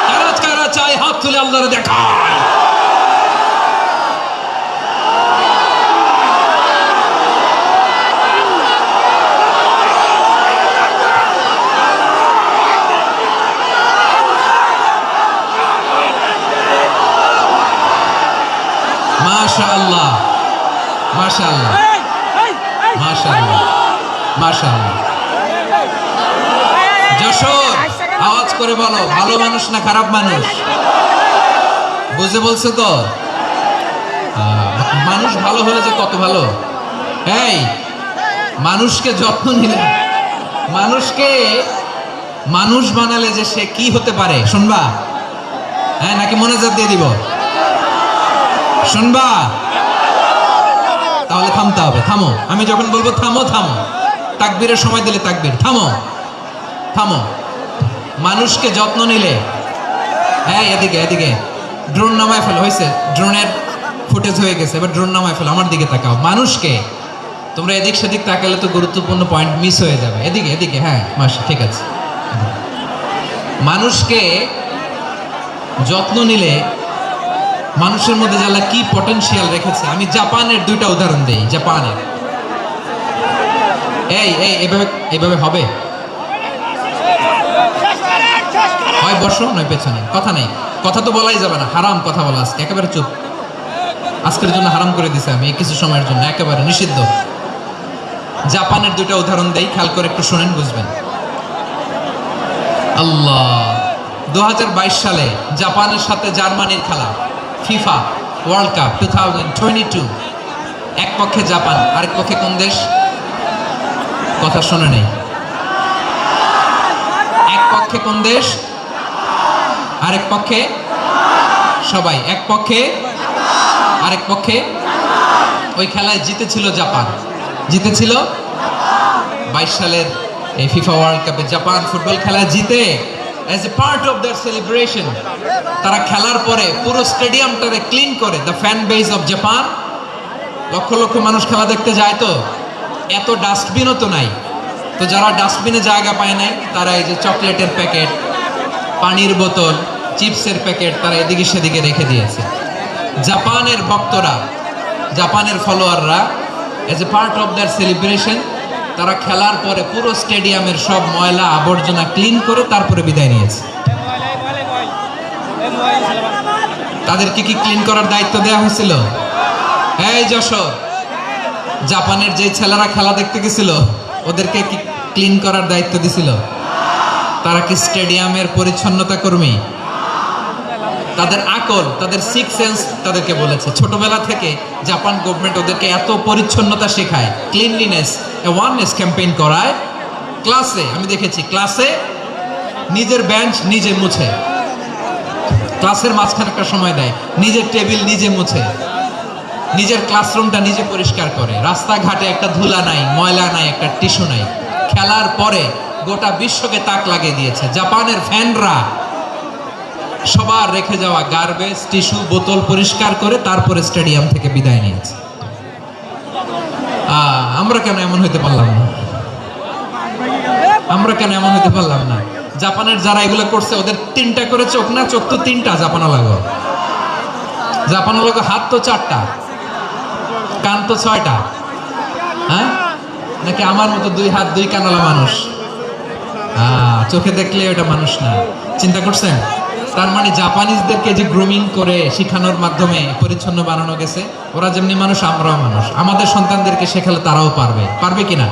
কারা কারা চাই হাত তুলে আল্লাহরে দেখায়। মাশাআল্লাহ মাশাআল্লাহ মাশাআল্লাহ মাশাআল্লাহ। যশোর, আওয়াজ করে বলো, ভালো মানুষ না খারাপ মানুষ? বুঝে বলছো তো? মানুষ ভালো হলে যে কত ভালো। এই মানুষকে যত্ন নিলে, মানুষকে মানুষ বানালে যে সে কি হতে পারে শুনবা? হ্যাঁ, নাকি মনোযোগ দিয়ে দিব? শুনবা? তাহলে থামতে হবে। থামো, আমি যখন বলবো থামো থামো, তাকবীরের সময় দিলে তাকবীর। থামো থামো। মানুষকে যত্ন নিলে, হ্যাঁ এদিকে এদিকে, ড্রোন নামায় ফেলো। হয়েছে, ড্রোনের ফুটেজ হয়ে গেছে, এবার ড্রোন নামায় ফেলো। আমার দিকে তাকাও। মানুষকে, তোমরা এদিক সেদিক তাকালে তো গুরুত্বপূর্ণ পয়েন্ট মিস হয়ে যাবে। এদিকে এদিকে, হ্যাঁ মাস ঠিক আছে। মানুষকে যত্ন নিলে মানুষের মধ্যে যারা কি পটেনশিয়াল রেখেছে। আমি জাপানের দুইটা উদাহরণ দেই। জাপানের, এই এই এভাবে এভাবে হবে, হয় বসো নয় পেছনে, কথা নেই। কথা তো বলাই যাবে না, হারাম কথা বলা। আজকে একেবারে চুপ। আজকের জন্য হারাম করে দিছে আমি, কিছু সময়ের জন্য একেবারে নিষিদ্ধ। জাপানের দুইটা উদাহরণ দেই, খেয়াল করে একটু শুনেন, বুঝবেন। আল্লাহ, 2022 সালে জাপানের সাথে জার্মানির খেলা, ফিফা ওয়ার্ল্ড কাপ 2022। এক পক্ষে জাপান, আরেক পক্ষে কোন দেশ? কথা শোনে নেই। এক পক্ষে কোন দেশ? আরেক পক্ষে সবাই। এক পক্ষে আরেক পক্ষে। ওই খেলায় জিতেছিল জাপান, জিতেছিল 22 সালের এই ফিফা ওয়ার্ল্ড কাপে। জাপান ফুটবল খেলায় জিতে as a part of their celebration তারা খেলার পরে পুরো স্টেডিয়ামটারে ক্লিন করে। The fan base of Japan, lakh lakh মানুষ খেলা দেখতে যায়, তো এত ডাস্টবিনও তো নাই। তো যারা ডাস্টবিনে জায়গা পায় নাই, তারা এই যে চকলেটের প্যাকেট, পানির বোতল, চিপসের প্যাকেট তারা এদিকে সেদিকে রেখে দিয়েছে। জাপানের ভক্তরা, জাপানের ফলোয়াররা as a part of their celebration তারা খেলার পরে পুরো স্টেডিয়ামের সব ময়লা আবর্জনা ক্লিন করে তারপরে বিদায় নিয়েছে। তাদেরকে কি ক্লিন করার দায়িত্ব দেওয়া হয়েছিল? এই যশোর, জাপানের যে ছেলেরা খেলা দেখতে গেছিল ওদেরকে কি ক্লিন করার দায়িত্ব দিছিল? তারা কি স্টেডিয়ামের পরিচ্ছন্নতা কর্মী? তাদের আকল, তাদের সিক্স সেন্স তাদেরকে বলেছে ছোটবেলা থেকে জাপান গভর্নমেন্ট ওদেরকে এত পরিচ্ছন্নতা শেখায়, ক্লিনলিনেস অ্যাওয়ারনেস ক্যাম্পেইন করায়। ক্লাসে আমি দেখেছি, ক্লাসে নিজের বেঞ্চ নিজে মুছে, ক্লাসের মাঝখানে একটা সময় দেয়, নিজের টেবিল নিজে মুছে, নিজের ক্লাসরুমটা নিজে পরিষ্কার করে। রাস্তাঘাটে একটা ধুলা নাই, ময়লা নাই, একটা টিস্যু নাই। খেলার পরে গোটা বিশ্বকে তাক লাগিয়ে দিয়েছে। জাপানের ফ্যানরা সবার রেখে যাওয়া গার্বেজ, টিস্যু, বোতল পরিষ্কার করে তারপরে স্টেডিয়াম থেকে বিদায় নিয়েছে। আমরা কেন এমন হইতে পারলাম না? আমরা কেন এমন হইতে পারলাম না? জাপানের যারা এগুলো করছে ওদের তিনটা করে চোখ না? চোখ তো তিনটা জাপানো লাগো, জাপানো লাগো। হাত তো চারটা, কান তো ছয়টা। হ্যাঁ, নাকি আমার মতো দুই হাত দুই কানালা মানুষ? চোখে দেখলে ওটা মানুষ না। চিন্তা করছেন? তার মানে জাপানিজদেরকে যে গ্রুমিং করে শিখানোর মাধ্যমে পরিচ্ছন্ন বানানো গেছে, ওরা যেমনি মানুষ আমরাও মানুষ। আমাদের সন্তানদেরকে শেখালে তারাও পারবে, পারবে কিনা?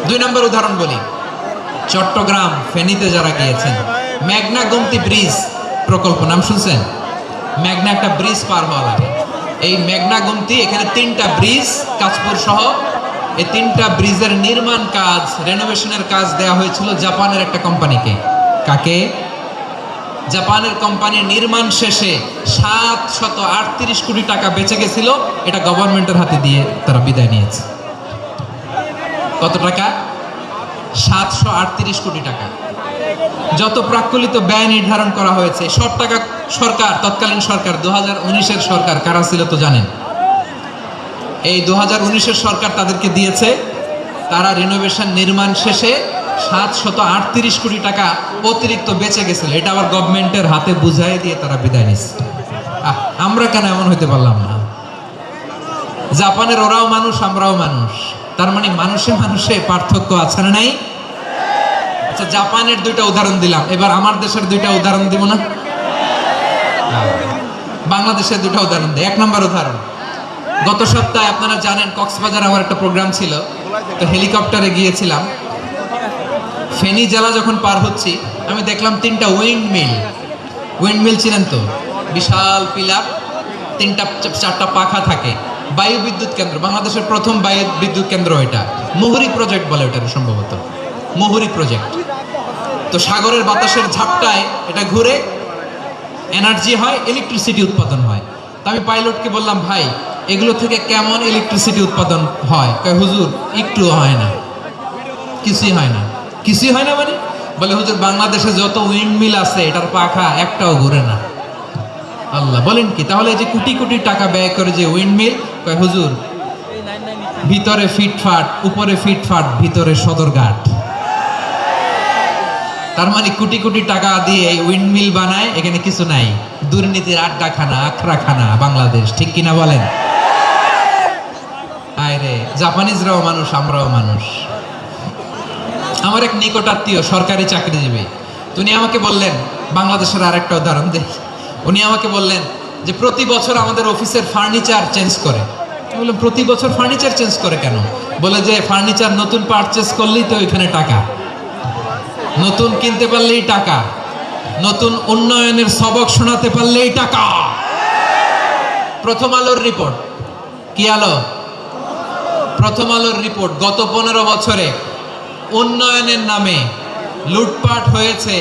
2 নম্বর উদাহরণ বলি। চট্টগ্রাম ফেনীতে যারা গিয়েছেন, মেঘনা গোমতী ব্রিজ প্রকল্প নাম শুনছেন? মেঘনা একটা ব্রিজ পার হওয়া লাগে। এই মেঘনা গোমতী, এখানে 3টা ব্রিজ কাঁচপুর সহ, এই 3টা ব্রিজের নির্মাণ কাজ, রেনোভেশনের কাজ দেওয়া হয়েছিল জাপানের একটা কোম্পানিকে। কাকে? জাপানের কোম্পানির নির্মাণ শেষে 738 কোটি টাকা বেঁচে গেছিল, এটা গভর্নমেন্টের হাতে দিয়ে তারা বিদায় নিয়েছে। কত টাকা? 738 কোটি টাকা। যত প্রাক্কলিত ব্যয় নির্ধারণ করা হয়েছে সব টাকা সরকার, তৎকালীন সরকার 2019-এর সরকার, কারা ছিল তো জানেন? এই 2019-এর সরকার তাদেরকে দিয়েছে। তারা রিনোভেশন নির্মাণ শেষে 738 কোটি টাকা অতিরিক্ত বেঁচে গেছিল, এটা আবার গভর্নমেন্টের হাতে বুঝাই দিয়ে তারা বিদায় নিচ্ছে। আমরা কেন এমন হইতে পারলাম না? জাপানের ওরাও মানুষ, আমরাও মানুষ। তার মানে মানুষে মানুষে পার্থক্য আছে না নাই? আচ্ছা, জাপানের 2টা উদাহরণ দিলাম, এবার আমার দেশের 2টা উদাহরণ দিব না? বাংলাদেশের 2টা উদাহরণ দিই। 1 নম্বর উদাহরণ, গত সপ্তাহে আপনারা জানেন কক্সবাজার আমার একটা প্রোগ্রাম ছিল, তো হেলিকপ্টারে গিয়েছিলাম। ফেনী জেলা যখন পার হচ্ছি আমি দেখলাম 3টা উইন্ডমিল। উইন্ডমিল চিনেন তো? বিশাল পিলার, 3টা 4টা পাখা থাকে। বায়ু বিদ্যুৎ কেন্দ্র, বাংলাদেশের প্রথম বায়ু বিদ্যুৎ কেন্দ্র এটা। মুহুরী প্রজেক্ট বলে ওটা সম্ভবত, মুহুরী প্রজেক্ট। তো সাগরের বাতাসের ঝাপটায় এটা ঘুরে এনার্জি হয়, ইলেকট্রিসিটি উৎপাদন হয়। তো আমি পাইলটকে বললাম, ভাই এগুলো থেকে কেমন ইলেকট্রিসিটি উৎপাদন হয়? কয় হুজুর একটুও হয় না, কিছুই হয় না। কিছুই হয় না মানে? বলে হুজুর বাংলাদেশে যত উইন্ডমিল আছে এটার পাখা একটাও ঘুরে না। আল্লাহ, বলেন কি? তাহলে যে কোটি কোটি টাকা ব্যয় করে যে উইন্ডমিল, কয় হুজুর ভিতরে ফিটফাট, উপরে ফিটফাট, ভিতরে সদরঘাট। তার মানে কোটি কোটি টাকা দিয়ে এই উইন্ডমিল বানায়, এখানে কিছু নাই। দুর্নীতির আড্ডাখানা, আখড়াখানা বাংলাদেশ, ঠিক কিনা বলেন? আরে জাপানিজরাও মানুষ, আমরাও মানুষ। আমার এক নিকট আত্মীয় সরকারি চাকরিজীবী, উনি আমাকে বললেন, বাংলাদেশের আরেকটা উদাহরণ দেখি। উনি আমাকে বললেন যে প্রতি বছর আমাদের অফিসের ফার্নিচার চেঞ্জ করে। বললাম প্রতি বছর ফার্নিচার চেঞ্জ করে কেন? বলে যে ফার্নিচার নতুন পারচেজ করলেই তো এখানে টাকা, নতুন কিনতে পারলেই টাকা, নতুন উন্নয়নের সবক শোনাতে পারলেই টাকা। প্রথম আলোর রিপোর্ট, কি আলো? প্রথম আলোর রিপোর্ট, গত 15 বছরে উন্নয়নের নামে লুটপাট হয়েছে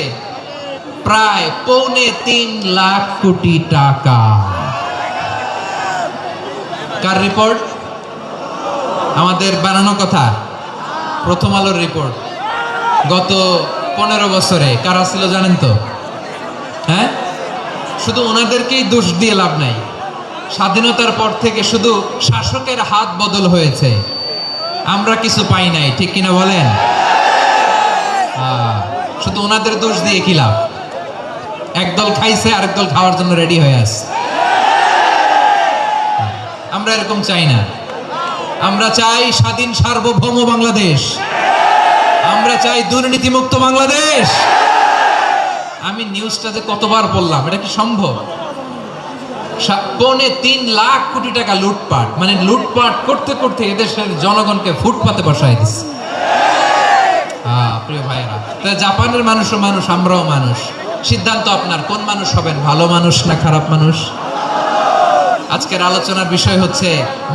প্রায় 3.25 লাখ কোটি টাকা। কার রিপোর্ট? আমাদের বানানো কথা, প্রথম আলোর রিপোর্ট। গত 15 বছরে কারা ছিল জানেন তো? হ্যাঁ, শুধু ওনাদেরকেই দোষ দিয়ে লাভ নাই। স্বাধীনতার পর থেকে শুধু শাসকের হাত বদল হয়েছে, আমরা কিছু পাই নাই, ঠিক কিনা বলেন? শুধু ওনাদের দোষ দিয়ে কি লাভ? একদল খাইছে, আরেক দল খাওয়ার জন্য রেডি হয়ে আছে। আমরা এরকম চাই না। আমরা চাই স্বাধীন সার্বভৌম বাংলাদেশ। আমরা চাই দুর্নীতিমুক্ত বাংলাদেশ। আমি নিউজটা যে কতবার বললাম, এটা কি সম্ভব? 3.25 লাখ কোটি টাকা লুটপাট, মানে লুটপাট করতে করতে এদেশের জনগণকে ফুটপাতে বসায় দিচ্ছে। প্রিয় ভাইরা, জাপানের মানুষও মানুষ, আমরাও মানুষ। সিদ্ধান্ত আপনার, কোন মানুষ হবেন, ভালো মানুষ না খারাপ মানুষ? আজকের আলোচনার বিষয় হচ্ছে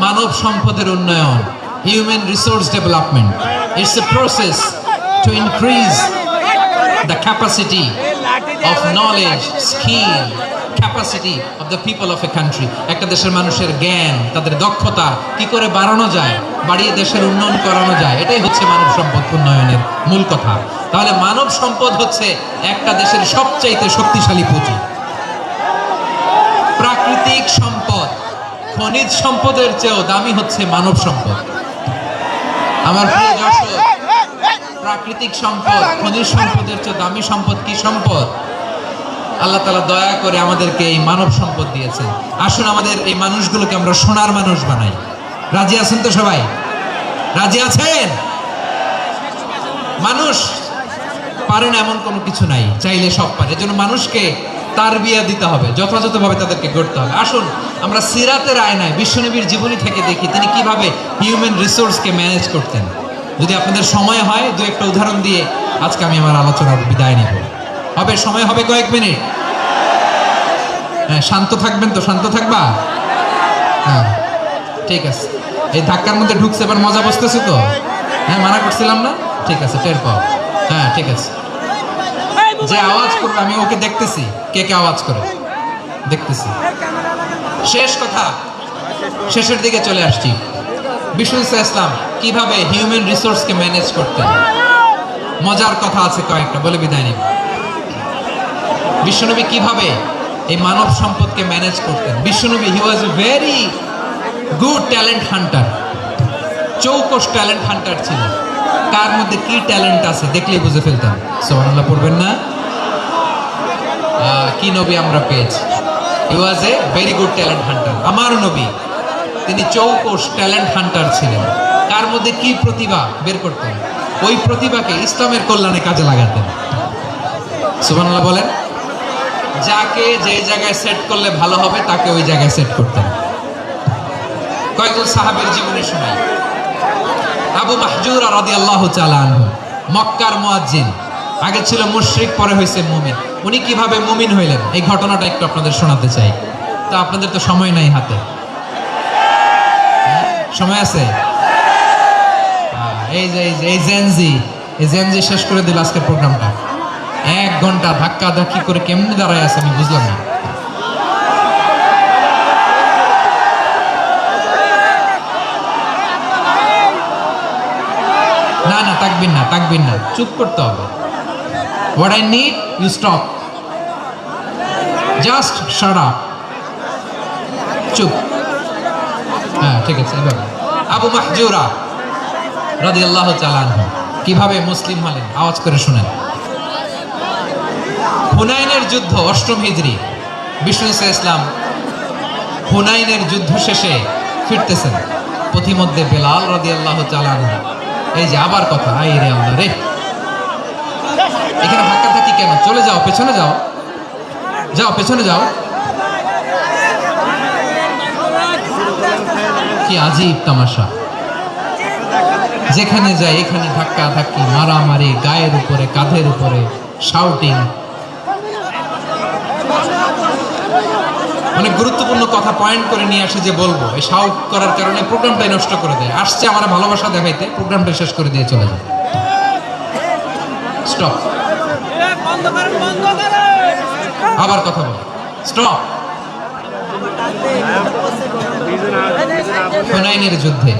মানব সম্পদের উন্নয়ন, human resource development. It's a process to increase the capacity of knowledge, skill, capacity of the people of a country. একটা দেশের মানুষের জ্ঞান, তাদের দক্ষতা কি করে বাড়ানো যায়, বাড়িয়ে দেশের উন্নয়ন করানো যায়, এটাই হচ্ছে মানব সম্পদ উন্নয়নের মূল কথা। তাহলে মানব সম্পদ হচ্ছে একটা দেশের সবচাইতে শক্তিশালী পুঁজি। প্রাকৃতিক সম্পদ, খনিজ সম্পদের চেয়েও দামি হচ্ছে মানব সম্পদ। আমার প্রিয় দর্শক, প্রাকৃতিক সম্পদ, খনিজ সম্পদের চেয়ে দামি সম্পদ কি সম্পদ? আল্লাহ তাআলা দয়া করে আমাদেরকে এই মানব সম্পদ দিয়েছেন। আসুন আমাদের এই মানুষগুলোকে আমরা সোনার মানুষ বানাই। রাজি আছেন তো সবাই? রাজি আছেন? মানুষ পারে না এমন কোনো কিছু নাই, চাইলে সব পারে। এজন্য মানুষকে তারবিয়া দিতে হবে, যথাযথভাবে তাদেরকে গড়তে হবে। আসুন আমরা সিরাতের আয়নায় বিশ্বনবীর জীবনী থেকে দেখি তিনি কিভাবে হিউম্যান রিসোর্সকে ম্যানেজ করতেন। যদি আপনাদের সময় হয়, দু একটা উদাহরণ দিয়ে আজকে আমি আমার আলোচনার বিদায় নেব। হবে সময় হবে কয়েক মিনিট? হ্যাঁ, শান্ত থাকবেন তো? শান্ত থাকবা? হ্যাঁ, ঠিক আছে। এই ধাক্কার মধ্যে ঢুকছে, এবার মজা বসতেছে তো? হ্যাঁ, মানা করছিলাম না? ঠিক আছে, টের পাও। হ্যাঁ, ঠিক আছে। যে আওয়াজ করবে আমি ওকে দেখতেছি, কে কে আওয়াজ করে দেখতেছি। শেষ কথা, শেষের দিকে চলে আসছি। বিষ্ণু ইসলাম কিভাবে হিউম্যান রিসোর্সকে ম্যানেজ করতেন, মজার কথা আছে কয়েকটা, বলে বিদায় নিব। বিশ্বনবী কিভাবে এই মানব সম্পদকে ম্যানেজ করতেন? বিশ্বনবী he was a very good talent hunter, চৌকস ট্যালেন্ট হান্টার ছিল। কার মধ্যে কি ট্যালেন্ট আছে দেখলেই বুঝে ফেলতাম। সুবহানাল্লাহ পড়বেন না? কি নবী আমরা পেয়েছি! He was a very good talent hunter. আমার নবী তিনি চৌকস ট্যালেন্ট হান্টার ছিলেন। কার মধ্যে কি প্রতিভা বের করতেন, ওই প্রতিভাকে ইসলামের কল্যাণে কাজে লাগাতেন। সুবহানাল্লাহ বলেন। যাকে যে জায়গায় সেট করলে ভালো হবে তাকে ওই জায়গায় সেট করতেন। কয়েকজন সাহাবীর জীবনী শোনাই। আবু মাহজুরা রাদিয়াল্লাহু তাআলা আনহু, মক্কার মুয়াজ্জিন, আগে ছিল মুশরিক, পরে হয়েছে মুমিন। উনি কিভাবে মুমিন হইলেন এই ঘটনাটা একটু আপনাদের শোনাতে চাই। তো আপনাদের তো সময় নাই হাতে, সময় আছে? এই জেনজি শেষ করে দিল আজকের প্রোগ্রামটা। 1 ঘন্টা ধাক্কা ধাক্কি করে কেমনে দাঁড়ায় আছে আমি বুঝলাম না। না না, তাকবির না, চুপ করতে হবে। What I need, you stop. Just shut up. চুপ। হ্যাঁ, ঠিক আছে। এভাবে আবু মাহজুরা রাদিয়াল্লাহু তাআলা আনহু কিভাবে মুসলিম হলেন আওয়াজ করে শুনেন। হুনাইনের যুদ্ধ 8ম হিজরি। বিষ্ণু ইসলাম হুনাইনের যুদ্ধ শেষে ফিরতেছেন, পথিমধ্যে বেলাল রাদিয়াল্লাহু তাআলা আনহু, এই যে আবার কথা, আই রে আল্লাহ রে, এখানে ধাক্কা ধাক্কি কেন? চলে যাও, পেছনে যাও, পেছনে যাও। কি আজীব তামাশা! যেখানে যায় এখানে ধাক্কা ধাক্কি, মারামারি, গায়ের উপরে, কাঁধের উপরে, শাউটিং। অনেক গুরুত্বপূর্ণ কথা পয়েন্ট করে নিয়ে আসে যে বলবো, এই শাউট করার কারণে প্রোগ্রামটাই নষ্ট করে দেয়। আসছে আমার ভালোবাসা দেখাইতে, প্রোগ্রামটা শেষ করে দিয়ে চলে যায়। স্টপ। আবার কথা বল, স্টপ। হুনাইনের যুদ্ধে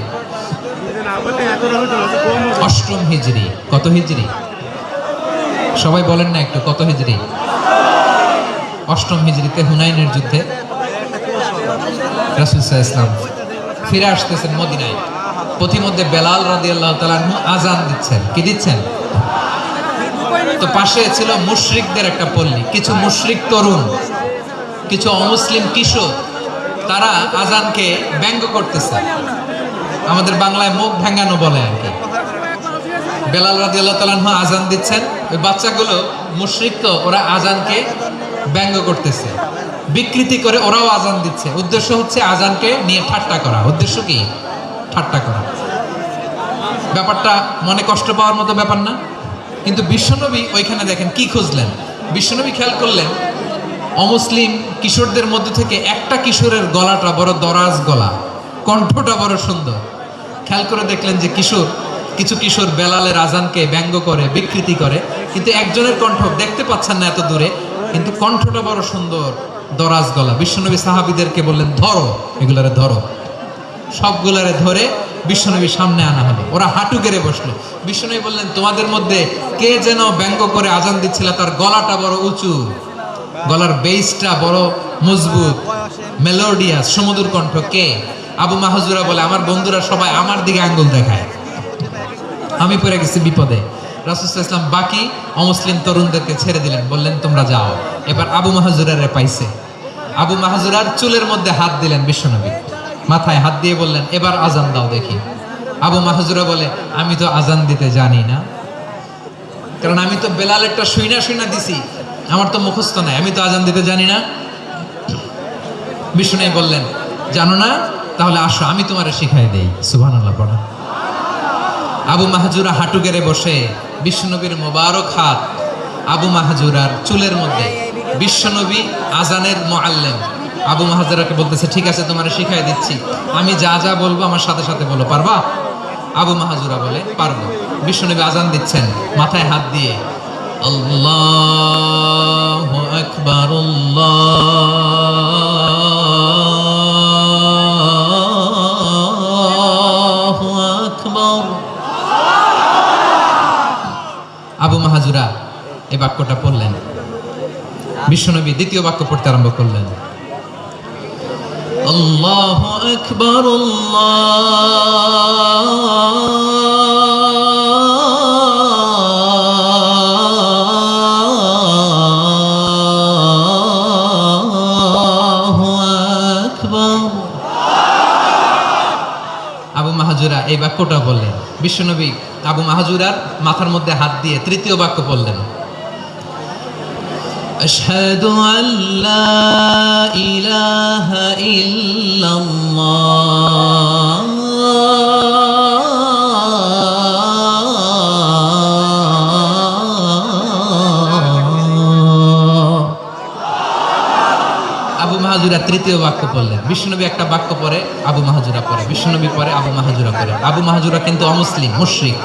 8ম হিজরি। কত হিজরি? সবাই বলেন না একটু, কত হিজরি? 8ম হিজরিতে হুনাইনের যুদ্ধে রাসূল সাল্লাল্লাহু আলাইহি ওয়াসাল্লাম ফিরে আসতেছেন মদিনায়। পথিমধ্যে বেলাল রাদিয়াল্লাহু তাআলা আনহু আযান দিচ্ছেন। কি দিচ্ছেন? তো পাশে ছিল মুশরিকদের একটা পল্লী, কিছু মুশরিক তরুণ, কিছু অমুসলিম কিশোর, তারা আজানকে ব্যঙ্গ করতেছে, আমাদের বাংলায় মুখ ভেঙ্গানো বলে আর কি। বেলাল রাদিয়াল্লাহু তাআলা আনহু আজান দিচ্ছেন, ওই বাচ্চাগুলো মুশরিক তো, ওরা আজানকে ব্যঙ্গ করতেছে, বিকৃতি করে ওরাও আজান দিচ্ছে। উদ্দেশ্য হচ্ছে আজানকে নিয়ে ঠাট্টা করা। উদ্দেশ্য কি? ঠাট্টা করা। ব্যাপারটা মনে কষ্ট পাওয়ার মতো ব্যাপার না? কিন্তু বিশ্বনবী ওইখানে দেখেন কি খুঁজলেন। বিশ্বনবী খেয়াল করলেন অমুসলিম কিশোরদের মধ্যে থেকে একটা কিশোরের গলাটা বড় দরাজ গলা, কণ্ঠটা বড় সুন্দর। খেয়াল করে দেখলেন যে কিছু কিশোর বেলালের আজানকে ব্যঙ্গ করে, বিকৃতি করে, কিন্তু একজনের কণ্ঠ দেখতে পাচ্ছেন না এত দূরে, কিন্তু কণ্ঠটা বড় সুন্দর, দরাজ গলা। বিশ্বনবী সাহাবীদেরকে বললেন, ধরো এগুলারে, ধরো। সবগুলারে ধরে বিশ্বনবীর সামনে আনা হলো। ওরা হাঁটু গেড়ে বসলো। বিশ্বনবী বললেন, তোমাদের মধ্যে কে যেন ব্যঙ্গ করে আজান দিচ্ছিল, তার গলাটা বড় উঁচু, গলার বেসটা বড় মজবুত, মেলোডিয়াস, সুমধুর কণ্ঠ। কে? আবু মাহজুরা বলে, আমার বন্ধুরা সবাই আমার দিকে আঙ্গুল দেখায়, আমি পড়ে গেছি বিপদে। রাসূল সাল্লাল্লাহু আলাইহি ওয়াসাল্লাম বাকি অমুসলিম তরুণদেরকে ছেড়ে দিলেন, বললেন তোমরা যাও। এবার আবু মাহজুরারে পাইছে। আবু মাহজুরার চুলের মধ্যে হাত দিলেন বিশ্বনবী, মাথায় হাত দিয়ে বললেন, এবার আজান দাও দেখি। আবু মাহজুরা বলে, আমি তো আজান দিতে জানি না, কারণ আমি তো বেলালেরটা শুইনা দিছি, আমার তো মুখস্থ নাই, আমি তো আজান দিতে জানি না। বিষ্ণু বললেন, জানো না? তাহলে আসো, আমি তোমারে শিখাই দেই। সুবহানাল্লাহ পড়া। আবু মাহজুরা হাঁটু গেড়ে বসে, বিশ্বনবীর মোবারক হাত আবু মাহজুরার চুলের মধ্যে। বিশ্বনবী আজানের মুআল্লিম আবু মাহজুরাকে বলতেছে, ঠিক আছে তোমারে শিখাই দিচ্ছি, আমি যা যা বলবো আমার সাথে সাথে বলো, পারবা? আবু মাহজুরা বলে, পারবো। বিশ্বনবী আজান দিচ্ছেন, মাথায় হাত দিয়ে, আল্লাহু আকবার, আল্লাহু আকবার। আবু মাহজুরা এই বাক্যটা পড়লেন। বিশ্বনবী দ্বিতীয় বাক্য পড়তে আরম্ভ করলেন, আল্লাহু আকবার, আল্লাহু আকবার। আবু মাহজুরা এই বাক্যটা বললেন। বিশ্বনবী আবু মাহজুরার মাথার মধ্যে হাত দিয়ে তৃতীয় বাক্য বললেন, আশহাদু আল্লা ইলাহা ইল্লাল্লাহ, আবু মাহজুরা তৃতীয় বাক্য পড়লেন। বিশ্বনবী একটা বাক্য পরে আবু মাহজুরা পড়ে, বিশ্বনবী পরে আবু মাহজুরা পড়ে। আবু মাহজুরা কিন্তু অমুসলিম, মুশরিক।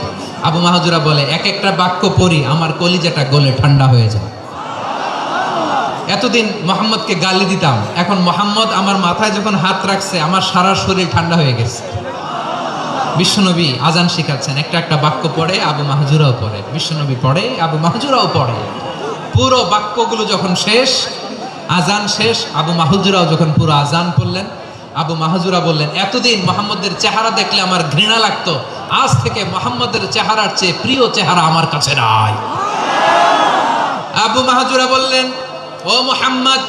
আবু মাহজুরা বলে, এক একটা বাক্য পড়ি আমার কলিজাটা গলে ঠান্ডা হয়ে যায়। এতদিন মোহাম্মদকে গালি দিতাম, এখন মোহাম্মদ আমার মাথায় যখন হাত রাখছে আমার সারা শরীর ঠান্ডা হয়ে গেছে। বিশ্বনবী আজান শিখাচ্ছেন, একটা একটা বাক্য পড়ে আবু মাহজুরাও পড়ে, বিশ্বনবী পড়ে, আবু মাহজুরাও পড়ে। পুরো বাক্যগুলো যখন শেষ, আজান শেষ, আবু মাহজুরাও যখন পুরো আজান পড়লেন, আবু মাহজুরা বললেন, এতদিন মোহাম্মদের চেহারা দেখলে আমার ঘৃণা লাগতো, আজ থেকে মোহাম্মদের চেহারার চেয়ে প্রিয় চেহারা আমার কাছে নাই। আবু মাহজুরা বললেন, ও মুহাম্মদ,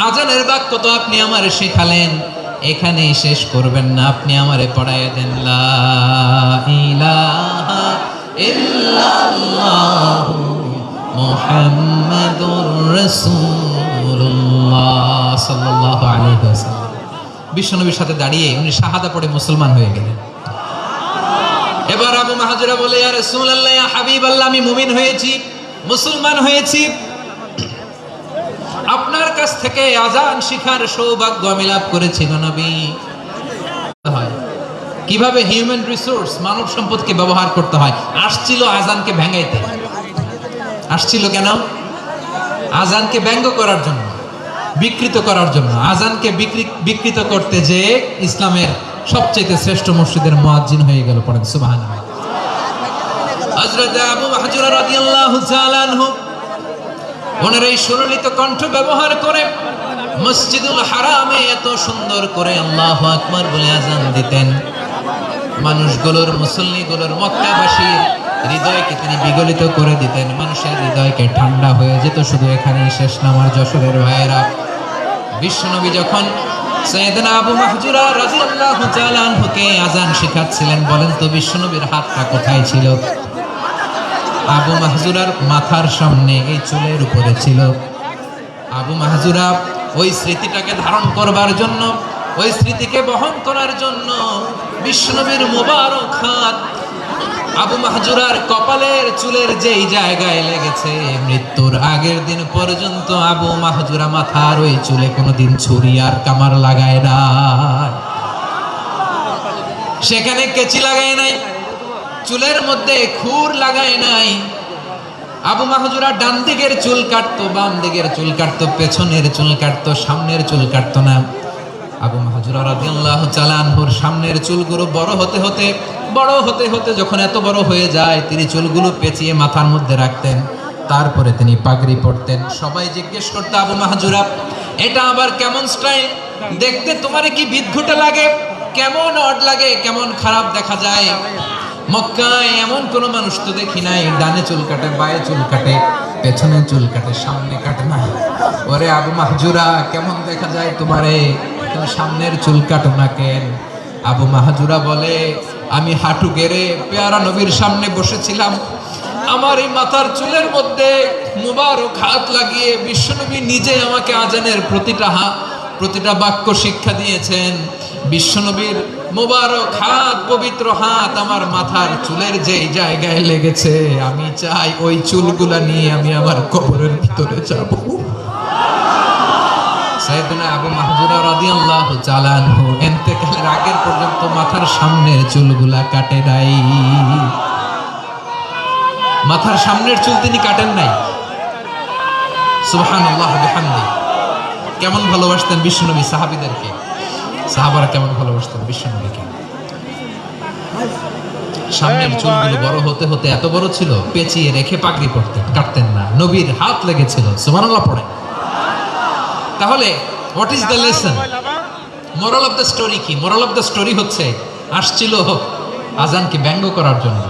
আজানের বাক্য তো আপনি আমারে শেখালেন, এখানেই শেষ করবেন না, আপনি আমারে পড়ায় দেন, লা ইলাহা ইল্লাল্লাহু মুহাম্মাদুর রাসূলুল্লাহ সাল্লাল্লাহু আলাইহি ওয়াসাল্লাম। বিশ্বনবীর সাথে দাঁড়িয়ে উনি শাহাদা পড়ে মুসলমান হয়ে গেলেন। এবার আবু মাহজুরা বলে, ইয়া রাসূলুল্লাহ, ইয়া হাবিবাল্লাহ, আমি মুমিন হয়েছি, মুসলমান হয়েছি, আপনার কাছ থেকে আজান শিখার সৌভাগ্য আমি লাভ করেছি গো নবী। কিভাবে হিউম্যান রিসোর্স, মানব সম্পদকে ব্যবহার করতে হয়, আসছিল আজানকে ভেঙাইতে। আসছিল কেন? আজানকে ব্যঙ্গ করার জন্য, বিকৃত করার জন্য। আজানকে বিকৃত করতে যে ইসলামের সবচেয়ে শ্রেষ্ঠ মসজিদের মুয়াজ্জিন হয়ে গেল। পড়েন সুবহানাল্লাহ। হযরত আবু মাহজুরা রাদিয়াল্লাহু তাআলা আনহু ওনার এই সুললিত কণ্ঠ ব্যবহার করে মসজিদুল হারামে এত সুন্দর করে আল্লাহু আকবার বলে আজান দিতেন। মানুষগুলোর, মুসল্লিগুলোর, মক্কাবাসীর হৃদয়কে তিনি বিগলিত করে দিতেন, মানুষের হৃদয়কে ঠান্ডা হয়ে যেত। শুধু এখানেই শেষ না আমার যশোরের ভাইয়েরা। বিশ্বনবী যখন সাইয়েদনা আবু মাহজুরা রাদিয়াল্লাহু তাআলা আনহুকে আযান শেখাচ্ছিলেন, বলেন তো বিশ্বনবীর হাতটা কোথায় ছিল? আবু মাহজুরার মাথার সামনে, এই চুলের উপরে ছিল। আবু মাহজুরা ওই স্মৃতিটাকে ধারণ করবার জন্য, ওই স্মৃতিকে বহন করার জন্য বিশ্বনবীর মোবারক হাত আবু মাহজুরার কপালের চুলের যেই জায়গায় লেগেছে, মৃত্যুর আগের দিন পর্যন্ত আবু মাহজুরা মাথার ওই চুলে কোনোদিন ছুরি আর কামার লাগায় না, সেখানে কেচি লাগায় নাই, চুলের মধ্যে খুর লাগায় নাই। আবু মাহজুরা ডান দিকের চুল কাটতো, বাম দিকের চুল কাটতো, পেছনের চুল কাটতো, সামনের চুল কাটতো না। আবু মাহজুরা রাদিয়াল্লাহু তাআলা আনহুর সামনের চুলগুলো বড় হতে হতে যখন এত বড় হয়ে যায়, তিনি চুলগুলো পেঁচিয়ে মাথার মধ্যে রাখতেন। তারপরে তিনি পাগড়ি পরতেন। সবাই জিজ্ঞেস করতো, আবু মাহজুরা এটা আবার কেমন স্টাইল? দেখতে তোমার কি বিদঘুটে লাগে? কেমন অড লাগে? কেমন খারাপ দেখা যায়? মক্কায় এমন কোন মানুষ তো দেখি নাই, ডানে চুল কাটে, বায়ে চুল কাটে, পেছনে চুল কাটে, সামনে কাটে না। ওরে আবু মাহজুরা, কেমন দেখা যায় তোমারে? তুমি সামনের চুল কাটো না কেন? আবু মাহজুরা বলে, আমি হাঁটু গেড়ে পেয়ারা নবীর সামনে বসেছিলাম, আমার এই মাথার চুলের মধ্যে মুবারক হাত লাগিয়ে বিশ্বনবী নিজে আমাকে আজানের প্রতিটা বাক্য শিক্ষা দিয়েছেন। বিশ্বনবীর মোবারক হাত, পবিত্র হাত আমার মাথার চুলের যেই জায়গায় লেগেছে, আমি চাই ওই চুলগুলা নিয়ে আমি আমার কবরের ভিতরে যাব। সাইয়েদনা আবু মাহজুরা রাদিয়াল্লাহু তাআলা আনহু ইন্তেকালের আগের পর্যন্ত মাথার সামনের চুলগুলা কাটে নাই। মাথার সামনের চুল তিনি কাটেন নাই। সুবহানাল্লাহ বিহামদি। কেমন ভালোবাসতেন বিশ্বনবী সাহাবীদেরকে, সাহাবারা কেমন ভালোবাসতেন বিশ্বনবীকে। সামনের চুলগুলো বড় হতে হতে এত বড় ছিল, পেঁচিয়ে রেখে পাগড়ি পরতেন, কাটতেন না। নবীর হাত লেগেছিল। সুবহানাল্লাহ পড়ে। তাহলে what is the lesson? Moral of the story কি? মোরাল অফ দ্য স্টোরি হচ্ছে, আসছিল আজানকে ব্যঙ্গ করার জন্য,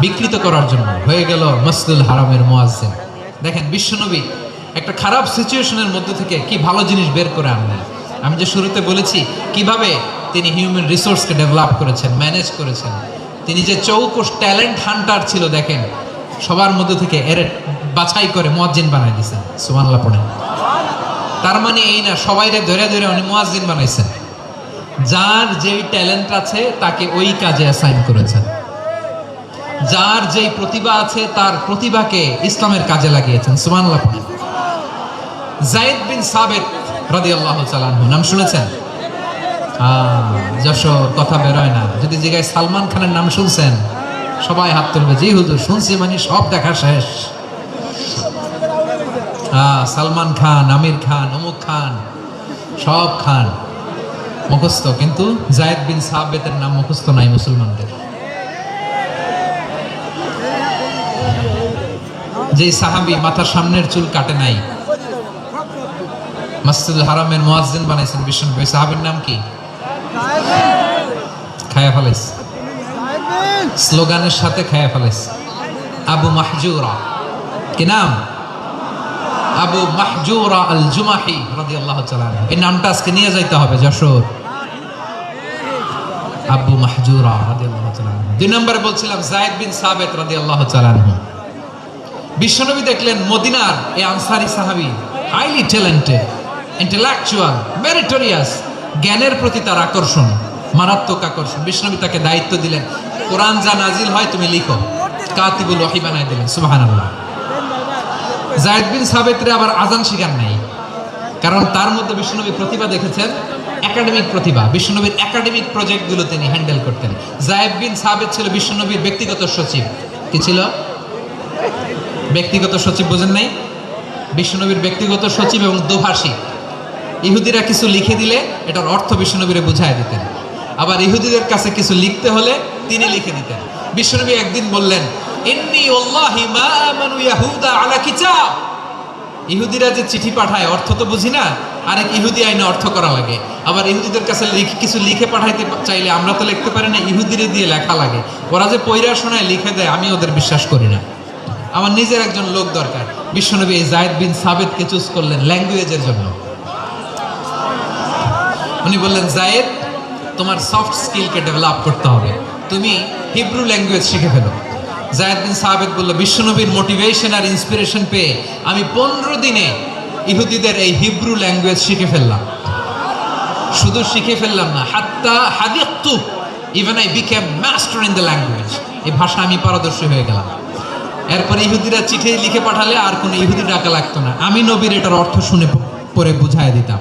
বিকৃত করার জন্য, হয়ে গেল মসজিদুল হারামের মুয়াজ্জিন। দেখেন বিশ্বনবী একটা খারাপ সিচুয়েশনের মধ্যে থেকে কি ভালো জিনিস বের করে আনলেন। আমি যে শুরুতে বলেছি কিভাবে তিনি হিউম্যান রিসোর্সকে ডেভেলপ করেছেন, ম্যানেজ করেছেন। তিনি যে চৌকস ট্যালেন্ট হান্টার ছিল, দেখেন সবার মধ্যে থেকে এর বাছাই করে মুয়াজ্জিন বানাই দিয়েছেন। সুবহানাল্লাহ পড়েন। তার মানে এই না সবাইরে ধরে ধরে উনি মুয়াজ্জিন বানাইছেন। যার যেই ট্যালেন্ট আছে তাকে ওই কাজে অ্যাসাইন করেছেন। যার যেই প্রতিভা আছে তার প্রতিভাকে ইসলামের কাজে লাগিয়েছেন। সুবহানাল্লাহ পড়েন। যায়েদ বিন সাবিত রাদিয়াল্লাহু তাআলা আনহু নাম শুনেছেন? যশোর কথা বেরোয় না। যদি জায়গায় সালমান খানের নাম শুনছেন, সবাই হাত তুলবে, জি হুজুর শুনছি, মানে সব দেখা শেষ। সালমান খান, আমির খান, অমুক খান, সব খান মুখস্থ, কিন্তু যায়েদ বিন সাবিতের নাম মুখস্থ নাই মুসলমানদের। যে সাহাবী মাথার সামনের চুল কাটে নাই, মসজিদুল হারামের মুয়াজ্জিন বানাইছেন বিশ্বনবী, সাহাবীর নাম কি? খায়া ফেলেছ, স্লোগানের সাথে খায়া ফেলেছ। আবু মাহজুরা। কি নাম? আবু মাহজুরা আল জুমাহি রাদিয়াল্লাহু তাআলা। এই নামটা আজকে নিয়ে যাইতে হবে যশোর। আবু মাহজুরা রাদিয়াল্লাহু তাআলা। দুই নম্বরে বলছিলাম যায়েদ বিন সাবিত রাদিয়াল্লাহু তাআলা। বিশ্বনবী দেখলেন মদিনার এই আনসারী সাহাবী হাইলি ট্যালেন্টেড, ইন্টেলেকচুয়াল, মেরিটোরিয়াস, জ্ঞানের প্রতি তার আকর্ষণ, মারাত্মক আকর্ষণ। বিশ্বনবী তাকে দায়িত্ব দিলেন, কোরআন যা নাজিল হয় তুমি লিখো, কাতিবুল ওহী বানায় দিলেন। সুবহানাল্লাহ। যায়েদ বিন সাবিতরে আবার আজান শিখান নাই, কারণ তার মধ্যে বিশ্বনবী প্রতিভা দেখেছেন, একাডেমিক প্রতিভা। বিশ্বনবীর একাডেমিক প্রজেক্টগুলো তিনি হ্যান্ডেল করতেন। যায়েদ বিন সাবিত ছিল বিশ্বনবীর ব্যক্তিগত সচিব। কি ছিল? ব্যক্তিগত সচিব। বোঝেন নাই? বিশ্বনবীর ব্যক্তিগত সচিব এবং দোভাষী। ইহুদিরা কিছু লিখে দিলে এটার অর্থ বিশ্বনবীরে বুঝায় দিতেন, আবার ইহুদিদের কাছে কিছু লিখতে হলে তিনি লিখে দিতেন। বিশ্বনবী একদিন বললেন, ইন্নী ওয়াল্লাহি মা আমানু ইয়াহুদা আলা কিতাব, ইহুদিরা যে চিঠি পাঠায় অর্থ তো বুঝি না, আরেক ইহুদি আইনে অর্থ করা লাগে। আবার ইহুদিদের কাছে কিছু লিখে পাঠাইতে চাইলে আমরা তো লিখতে পারি না, ইহুদিরে দিয়ে লেখা লাগে। ওরা যে পয়রা শোনায় লিখে দেয়, আমি ওদের বিশ্বাস করি না। আমার নিজের একজন লোক দরকার। বিশ্বনবী এই যায়েদ বিন সাবিতকে চুজ করলেন ল্যাঙ্গুয়েজের জন্য। উনি বললেন, যায়েদ, তোমার সফট স্কিলকে ডেভেলপ করতে হবে, তুমি হিব্রু ল্যাঙ্গুয়েজ শিখে ফেলো। যায়েদ বিন সাবিত বলল, বিশ্বনবীর মোটিভেশন আর ইন্সপিরেশন পেয়ে আমি 15 দিনে ইহুদিদের এই হিব্রু ল্যাঙ্গুয়েজ শিখে ফেললাম। শুধু শিখে ফেললাম না, হাত্তা হাদিকতু, even I became master in the language. এই ভাষা আমি পারদর্শী হয়ে গেলাম। এরপরে ইহুদিরা চিঠি লিখে পাঠালে আর কোনো ইহুদি ডাকা লাগতো না, আমি নবীর এটার অর্থ শুনে পরে বুঝাই দিতাম।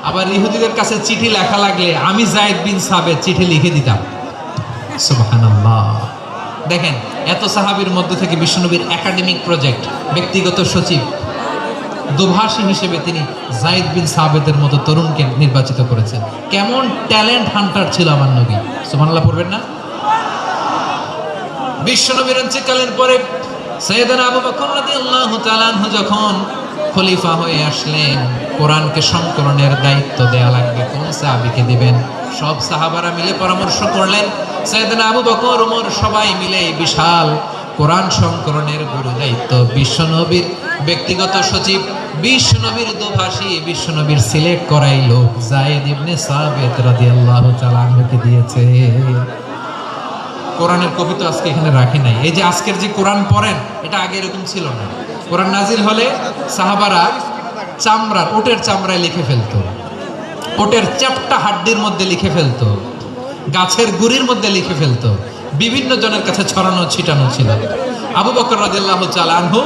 আবার ইহুদিদের কাছে চিঠি লেখা লাগলে আমি যায়েদ বিন সাবিত চিঠি লিখে দিতাম। সুবহানাল্লাহ। দেখেন, এত সাহাবীর মধ্যে থেকে বিশ্বনবীর একাডেমিক প্রজেক্ট, ব্যক্তিগত সচিব, দোভাষী হিসেবে তিনি যায়েদ বিন সাবিতের মতো তরুণকে নির্বাচিত করেছেন। কেমন ট্যালেন্ট হান্টার ছিল আমার নবী। সুবহানাল্লাহ পড়বেন না? বিশ্বনবীর ইন্তেকালের পরে সাইয়েদনা আবু বকর রাদিয়াল্লাহু তাআলা আনহু যখন খলিফা হয়ে আসলেন, কোরআনকে সংকলনের দায়িত্ব দেয়া লাগবে, কোন সাহাবীকে দিবেন? সব সাহাবারা মিলে পরামর্শ করলেন। সাইয়েদনা আবু বকর, ওমর সবাই মিলে বিশাল কোরআন সংকলনের গুরু দায়িত্ব বিশ্বনবীর ব্যক্তিগত সচিব, বিশ্বনবীর দোভাষী, বিশ্বনবীর সিলেক্ট করাই লোক যায়েদ ইবনে সাবিত রাদিয়াল্লাহু তাআলা আনহুকে দিয়েছে। কোরআনের কপি তো আজকে এখানে রাখি নাই। এই যে আজকের যে কোরআন পড়েন, এটা আগে এরকম ছিল না। কোরআন নাজিল হলে সাহাবারা চামড়ার, ওটের চামড়ায় লিখে ফেলতো, ওটের চ্যাপ্টা হাড্ডির মধ্যে লিখে ফেলতো, গাছের গুড়ির মধ্যে লিখে ফেলতো, বিভিন্ন জনের কাছে ছড়ানো ছিটানো ছিল। আবু বকর রাদিয়াল্লাহু তাআলা আনহু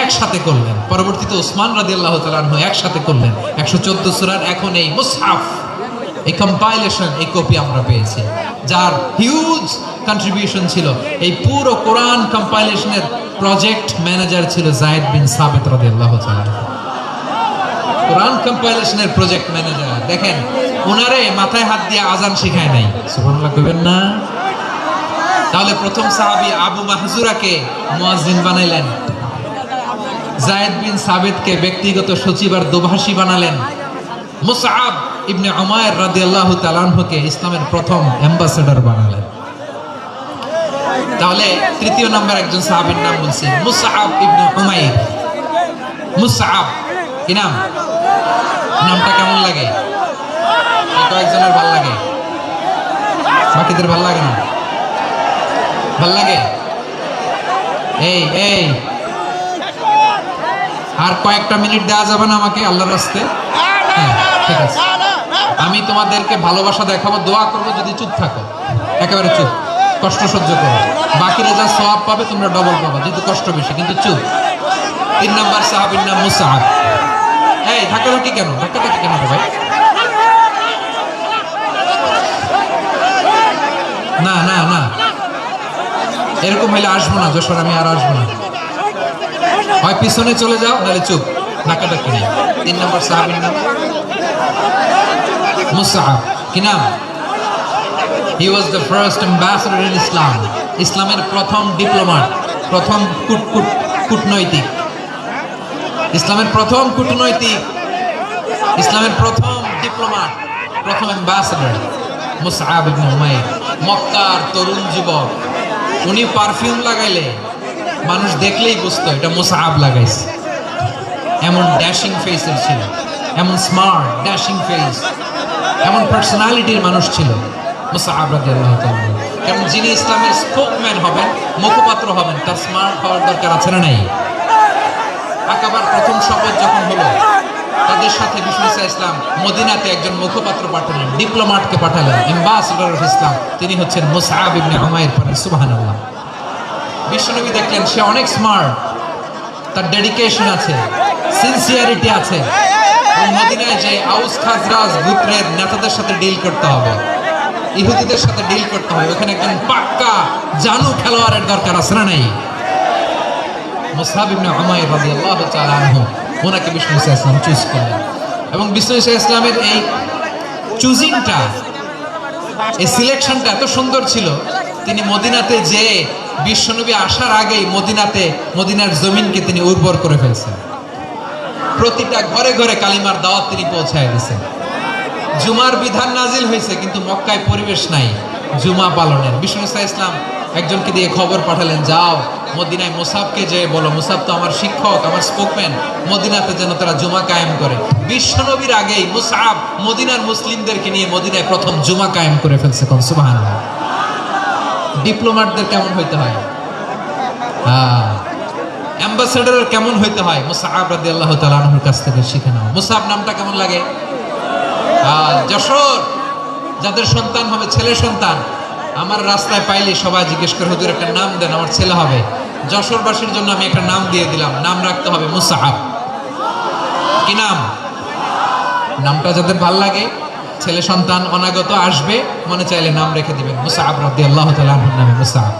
একসাথে করলেন, পরবর্তীতে ওসমান রাদিয়াল্লাহু তাআলা আনহু একসাথে করলেন 114 সূরার এখন এই মুসহাফ, এই কম্পাইলেশন, এই কপি আমরা পেয়েছি, যার হিউজ কন্ট্রিবিউশন ছিল। এই পুরো কোরআন কম্পাইলেশনের প্রজেক্ট ম্যানেজার ছিল যায়েদ বিন সাবিত রাদিয়াল্লাহু তাআলা। কোরআন কম্পাইলেশনের প্রজেক্ট ম্যানেজার। দেখেন, ওনারে মাথায় হাত দিয়ে আজান শিখায় নাই। সুবহানাল্লাহ কইবেন না? তাহলে প্রথম সাহাবী আবু মাহজুরাকে মুয়াজ্জিন বানাইলেন, যায়েদ বিন সাবিতকে ব্যক্তিগত সচিব আর দোভাষী বানালেন, মুসআব ইবনে উমাইর রাদিয়াল্লাহু তাআলা আনহুকে ইসলামের প্রথম অ্যাম্বাসেডর বানালেন। তাহলে তৃতীয় নাম্বার একজন সাহাবীর নাম বলছি, মুসআব ইবনে উমাইর। মুসআব কি নাম? নামটা কেমন লাগে? কয়েকজনের ভাল লাগে, বাকিদের ভাল লাগে না? ভাল লাগে? এই এই আর কয়েকটা মিনিট দেওয়া যাবে না আমাকে আল্লাহর রাস্তায়? হ্যাঁ, ঠিক আছে। আমি তোমাদেরকে ভালোবাসা দেখাবো, দোয়া করবো যদি চুপ থাকো, একেবারে চুপ, কষ্ট সহ্য করো। বাকিরা যা সওয়াব পাবে তোমরা ডবল পাবে, যেহেতু কষ্ট বেশি, কিন্তু চুপ। 3 নাম্বার সাহাবীর নাম মুসআব। এই ধাক্কাধাক্কি কেন? ধাক্কাধাক্কি কেন রে ভাই? না না না, এরকম হইলে আসবো না যশোর, আমি আর আসবো না। হয় পিছনে চলে যাও, নাহলে চুপ, ধাক্কাধাক্কি নেই। 3 নম্বর সাহাবীর নাম মুসআব। কি নাম? He was the first ambassador in Islam. ইসলামের প্রথম ডিপ্লোমাট, প্রথম কূটনৈতিক, ইসলামের প্রথম কূটনৈতিক, ইসলামের প্রথম ডিপ্লোমাট, প্রথম অ্যাম্বাসেডর মুসআব ইবনে উমাইর। মক্কার তরুণ যুবক, উনি পারফিউম লাগাইলে মানুষ দেখলেই বুঝতো এটা মুসআব লাগাইছে। এমন ড্যাশিং ফেসের ছিল, এমন স্মার্ট ড্যাশিং ফেস, এমন পার্সোনালিটির মানুষ ছিল মুসআব রাদিয়াল্লাহু তাআলা। কারণ যিনি ইসলামের স্পোকম্যান হবেন, মুখপাত্র হবেন, তার স্মার্ট হওয়ার দরকার আছে না নাই? আকাবার প্রথম শপথ যখন হলো, তাদের সাথে বিষ্ণু ইসলাম মদিনাতে একজন মুখপাত্র পাঠালেন, ডিপ্লোমাটকে পাঠালেন, অ্যাম্বাসেডর অফ ইসলাম, তিনি হচ্ছেন মুসআব ইবনে উমাইর। সুবহানাল্লাহ। বিশ্বনবী দেখলেন সে অনেক স্মার্ট, তার ডেডিকেশন আছে, সিনসিয়ারিটি আছে। মদিনায় যে আউস খাজরাজ গোত্রের নেতাদের সাথে ডিল করতে হবে, ইহুদিদের সাথে ডিল করতে হবে, ওখানে একজন পাক্কা জানু খেলোয়াড়ের দরকার আছে না নাই? মুসআব ইবনে উমাইর রাদিয়াল্লাহু তাআলা আনহু, ওনাকে বিষ্ণু ইসলাম চুজ করলেন। এবং বিষ্ণু ইসলামের এই চুজিংটা, এই সিলেকশনটা এত সুন্দর ছিল, তিনি মদিনাতে যে বিশ্বনবী আসার আগেই মদিনার জমিনকে তিনি উর্বর করে ফেলছেন। প্রতিটা ঘরে ঘরে কালিমার দাওয়াত তিনি পৌঁছায় দিয়েছেন। জুমার বিধান নাজিল হয়েছে, কিন্তু মক্কায় পরিবেশ নাই জুমা পালনের। বিষ্ণু ইসলাম একজনকে দিয়ে খবর পাঠালেন, যাও মদিনায় মুসাবকে যে বলো, মুসাব তো আমার শিক্ষক, আমার স্পোকম্যান, মদিনাতে যেন তারা জুমা কায়েম করে। বিশ্বনবীর আগেই মুসাব মদিনার মুসলিমদেরকে নিয়ে মদিনায় প্রথম জুমা কায়েম করে ফেলছে। কোন সুবহানাল্লাহ। ডিপ্লোম্যাটদের কেমন হইতে হয়, অ্যাম্বাসেডরের কেমন হইতে হয়, মুসাব রাদিয়াল্লাহু তাআলা আনহুর কাছ থেকে শিখে নাও। মুসাব নামটা কেমন লাগে? যশোর যাদের সন্তান হবে, ছেলে সন্তান, আমার রাস্তায় পাইলে সবাই জিজ্ঞেস করে, হুজুর একটা নাম দেন, আমার ছেলে হবে। যশোরবাসীর জন্য আমি একটা নাম দিয়ে দিলাম, নাম রাখতে হবে মুসাব। কি নাম? নামটা যাদের ভাল লাগে, ছেলে সন্তান অনাগত আসবে, মনে চাইলে নাম রেখে দিবেন মুসাব রাদিয়াল্লাহু তাআলা আনহুর নামে মুসাব।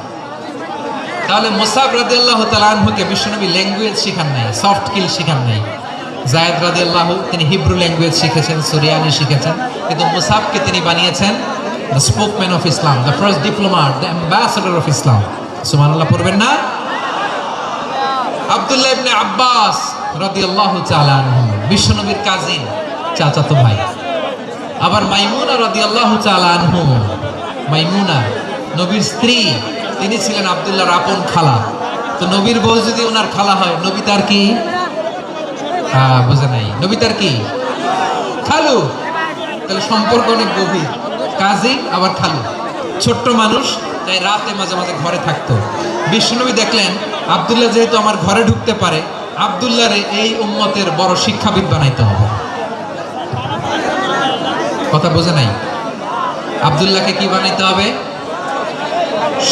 তাহলে মুসাব রাদিয়াল্লাহু তাআলা আনহুকে বিশ্বনবী ল্যাঙ্গুয়েজ শিখান নাই, সফট স্কিল শিখান নাই। যায়েদ রাদিয়াল্লাহু তিনি হিব্রু ল্যাঙ্গুয়েজ শিখেছেন, সুরিয়ানি শিখেছেন, কিন্তু মুসাবকে তিনি বানিয়েছেন the spokesman of Islam, the first diplomat, the ambassador of Islam. সুবহানাল্লাহ পড়বেন না? আব্দুল্লাহ ইবনে আব্বাস রাদিয়াল্লাহু তাআলা আনহু বিশ্বনবীর কাজিন, চাচাতো ভাই। আবার মাইমুনা রাদিয়াল্লাহু তাআলা আনহু, মাইমুনা নবীর স্ত্রী, তিনি ছিলেন আব্দুল্লাহর আপন খালা। তো নবীর বউ যদি ওনার খালা হয়, নবী তার কি? বুঝে নাই, নবী তার কি? খালু। তাহলে সম্পর্ক অনেক গভীর, কাজিন আবার খালু। ছোট্ট মানুষ, তাই রাতে মাঝে মাঝে ঘরে থাকতো। বিশ্বনবী দেখলেন আব্দুল্লাহ যেহেতু আমার ঘরে ঢুকতে পারে, আব্দুল্লাহরে এই উম্মতের বড় শিক্ষাবিদ বানাইতে হবে। কথা বোঝে নাই? আব্দুল্লাহকে কি বানাইতে হবে?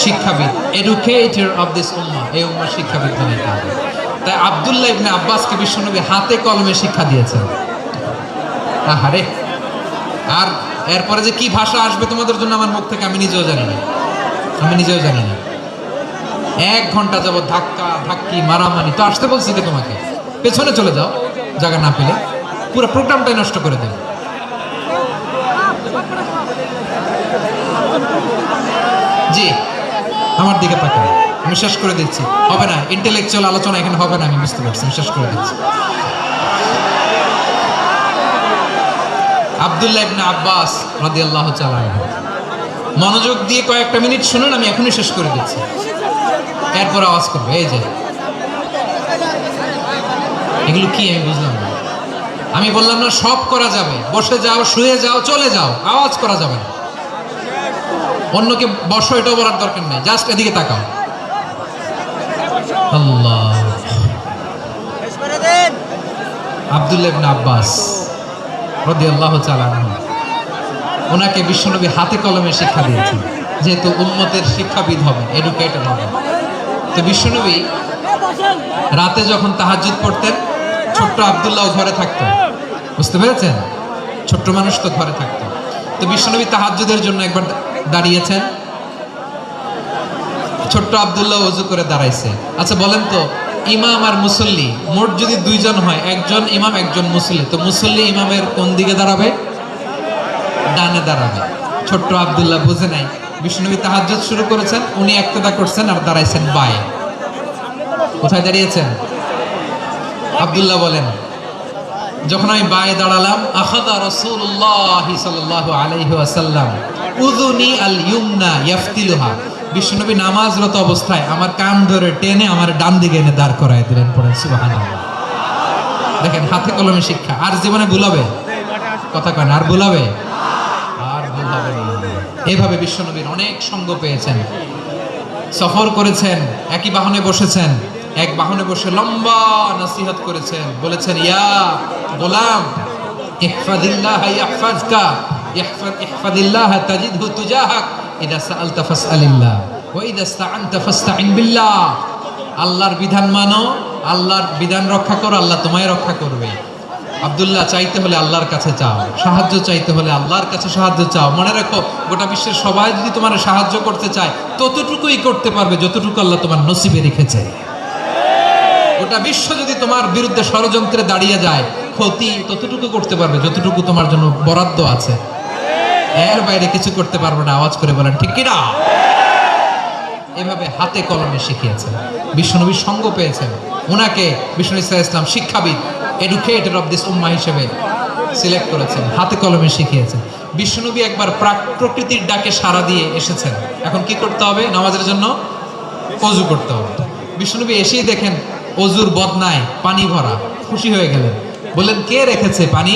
শিক্ষাবিদ, এডুকেটর অফ দিস উম্মাহ, এই উম্মার শিক্ষাবিদ বানাইতে হবে। তাই আব্দুল্লাহ ইবনে আব্বাসকে বিশ্বনবী হাতে কলমে শিক্ষা দিয়েছেন। আহারে, আর এরপরে যে কি ভাষা আসবে তোমাদের জন্য আমার মুখ থেকে আমি নিজেও জানি না, আমি নিজেও জানি না। 1 ঘন্টা যাবত ধাক্কা ধাক্কি মারামারি। তো আসতে বলছি কি তোমাকে, পেছনে চলে যাও, জায়গা না পেলে পুরো প্রোগ্রামটাই নষ্ট করে দেবে। জি, আমার দিকে তাকান, আমি শেষ করে দিচ্ছি। হবে না, ইন্টেলেকচুয়াল আলোচনা এখানে হবে না, আমি বুঝতে পারছি, আমি শেষ করে দিচ্ছি। আব্দুল্লাহ ইবনে আব্বাস রাদিয়াল্লাহু তাআলা আনহু, মনোযোগ দিয়ে কয়েকটা মিনিট শুনুন, আমি এখনই শেষ করে দিচ্ছি, এরপর আওয়াজ করবে। এই যে এগুলো কি আমি বুঝলাম না। আমি বললাম না সব করা যাবে, বসে যাও, শুয়ে যাও, চলে যাও, আওয়াজ করা যাবে না। অন্যকে বসো এটাও বলার দরকার নেই, জাস্ট এদিকে তাকাও। আল্লাহ। আব্দুল্লাহ ইবনে আব্বাস রাদিয়াল্লাহু তাআলা আনহু, ওনাকে বিশ্বনবী হাতে কলমে শিক্ষা দিয়েছেন, যেহেতু উম্মতের শিক্ষাবিদ হবেন, এডুকেটর হবেন। তো বিশ্বনবী রাতে যখন তাহাজ্জুদ পড়তেন, ছোট্ট আব্দুল্লাহ ঘরে থাকতো। বুঝতে পেরেছেন? ছোট্ট মানুষ তো ঘরে থাকতো। তো বিশ্বনবী তাহাজ্জুদের জন্য একবার দাঁড়িয়েছেন, ছোট্ট আব্দুল্লাহ ওযু করে দাঁড়াইছে। আচ্ছা বলেন তো, ইমাম আর মুসল্লি মোট যদি 2 জন হয়, একজন ইমাম একজন মুসল্লি, তো মুসল্লি ইমামের কোন দিকে দাঁড়াবে? ডানে দাঁড়াবে। ছোট্ট আব্দুল্লাহ বুঝে নাই, বিশ্বনবী তাহাজ্জুদ শুরু করেছেন, উনি ইক্তেদা করছেন আর দাঁড়াইছেন বায়ে। কোথায় দাঁড়িয়েছেন? আব্দুল্লাহ বলেন, যখন আমি বায়ে দাঁড়ালাম, আখাযা রাসূলুল্লাহ সাল্লাল্লাহু আলাইহি ওয়াসাল্লাম উযুনি আল ইয়ুমনা ইয়াফতিলুহা, বিশ্বনবী নামাজরত অবস্থায় আমার কান ধরে টেনে আমার ডান দিকে এনে দাঁড় করায় দিলেন। পড়েন সুবহানাল্লাহ। দেখেন, হাতে কলমে শিক্ষা। আর জীবনে ভুলাবে? কথা কয় না, আর ভুলাবে? আর ভুলাবে না। এইভাবে বিশ্বনবীর অনেক সঙ্গ পেয়েছেন, সফর করেছেন, একই বাহনে বসেছেন, এক বাহনে বসে লম্বা নসিহত করেছেন, বলেছেন, ইয়া গোলাম ইহফাজিল্লাহ ইয়াহফাজকা, ইহফাজিল্লাহ তাজিদহু তুজাহাক, ইদা সাআলতা ফাসআলিল্লাহ ওয়া ইদা ইসতাআনতা ফাসতাইন বিল্লাহ। আল্লাহর বিধান মানো, আল্লাহর বিধান রক্ষা করো, আল্লাহ তোমায় রক্ষা করবে। আব্দুল্লাহ, চাইতে হলে আল্লাহর কাছে চাও, সাহায্য চাইতে হলে আল্লাহর কাছে সাহায্য চাও। মনে রাখো, গোটা বিশ্বের সবাই যদি তোমার সাহায্য করতে চায়, ততটুকুই করতে পারবে যতটুকু আল্লাহ তোমার নসিবে রেখেছে। গোটা বিশ্ব যদি তোমার বিরুদ্ধে ষড়যন্ত্রে দাঁড়িয়ে যায়, ক্ষতি ততটুকু করতে পারবে যতটুকু তোমার জন্য বরাদ্দ আছে, এর বাইরে কিছু করতে পারবে না। আওয়াজ করে বলেন ঠিক কিনা? এভাবে হাতে কলমে শিখিয়েছেন, বিশ্বনবীর সঙ্গ পেয়েছেন। ওনাকে বিষ্ণু ইসা ইসলাম শিক্ষাবিদ, এডুকেটর অফ দিস উম্মাহ হিসেবে সিলেক্ট করেছেন, হাতে কলমে শিখিয়েছেন। বিশ্বনবী একবার প্রকৃতির ডাকে সাড়া দিয়ে এসেছেন। এখন কি করতে হবে? নামাজের জন্য ওযু করতে হবে। বিশ্বনবী এসেই দেখেন ওযুর বদনায় পানি ভরা, খুশি হয়ে গেলেন, বললেন কে রেখেছে পানি?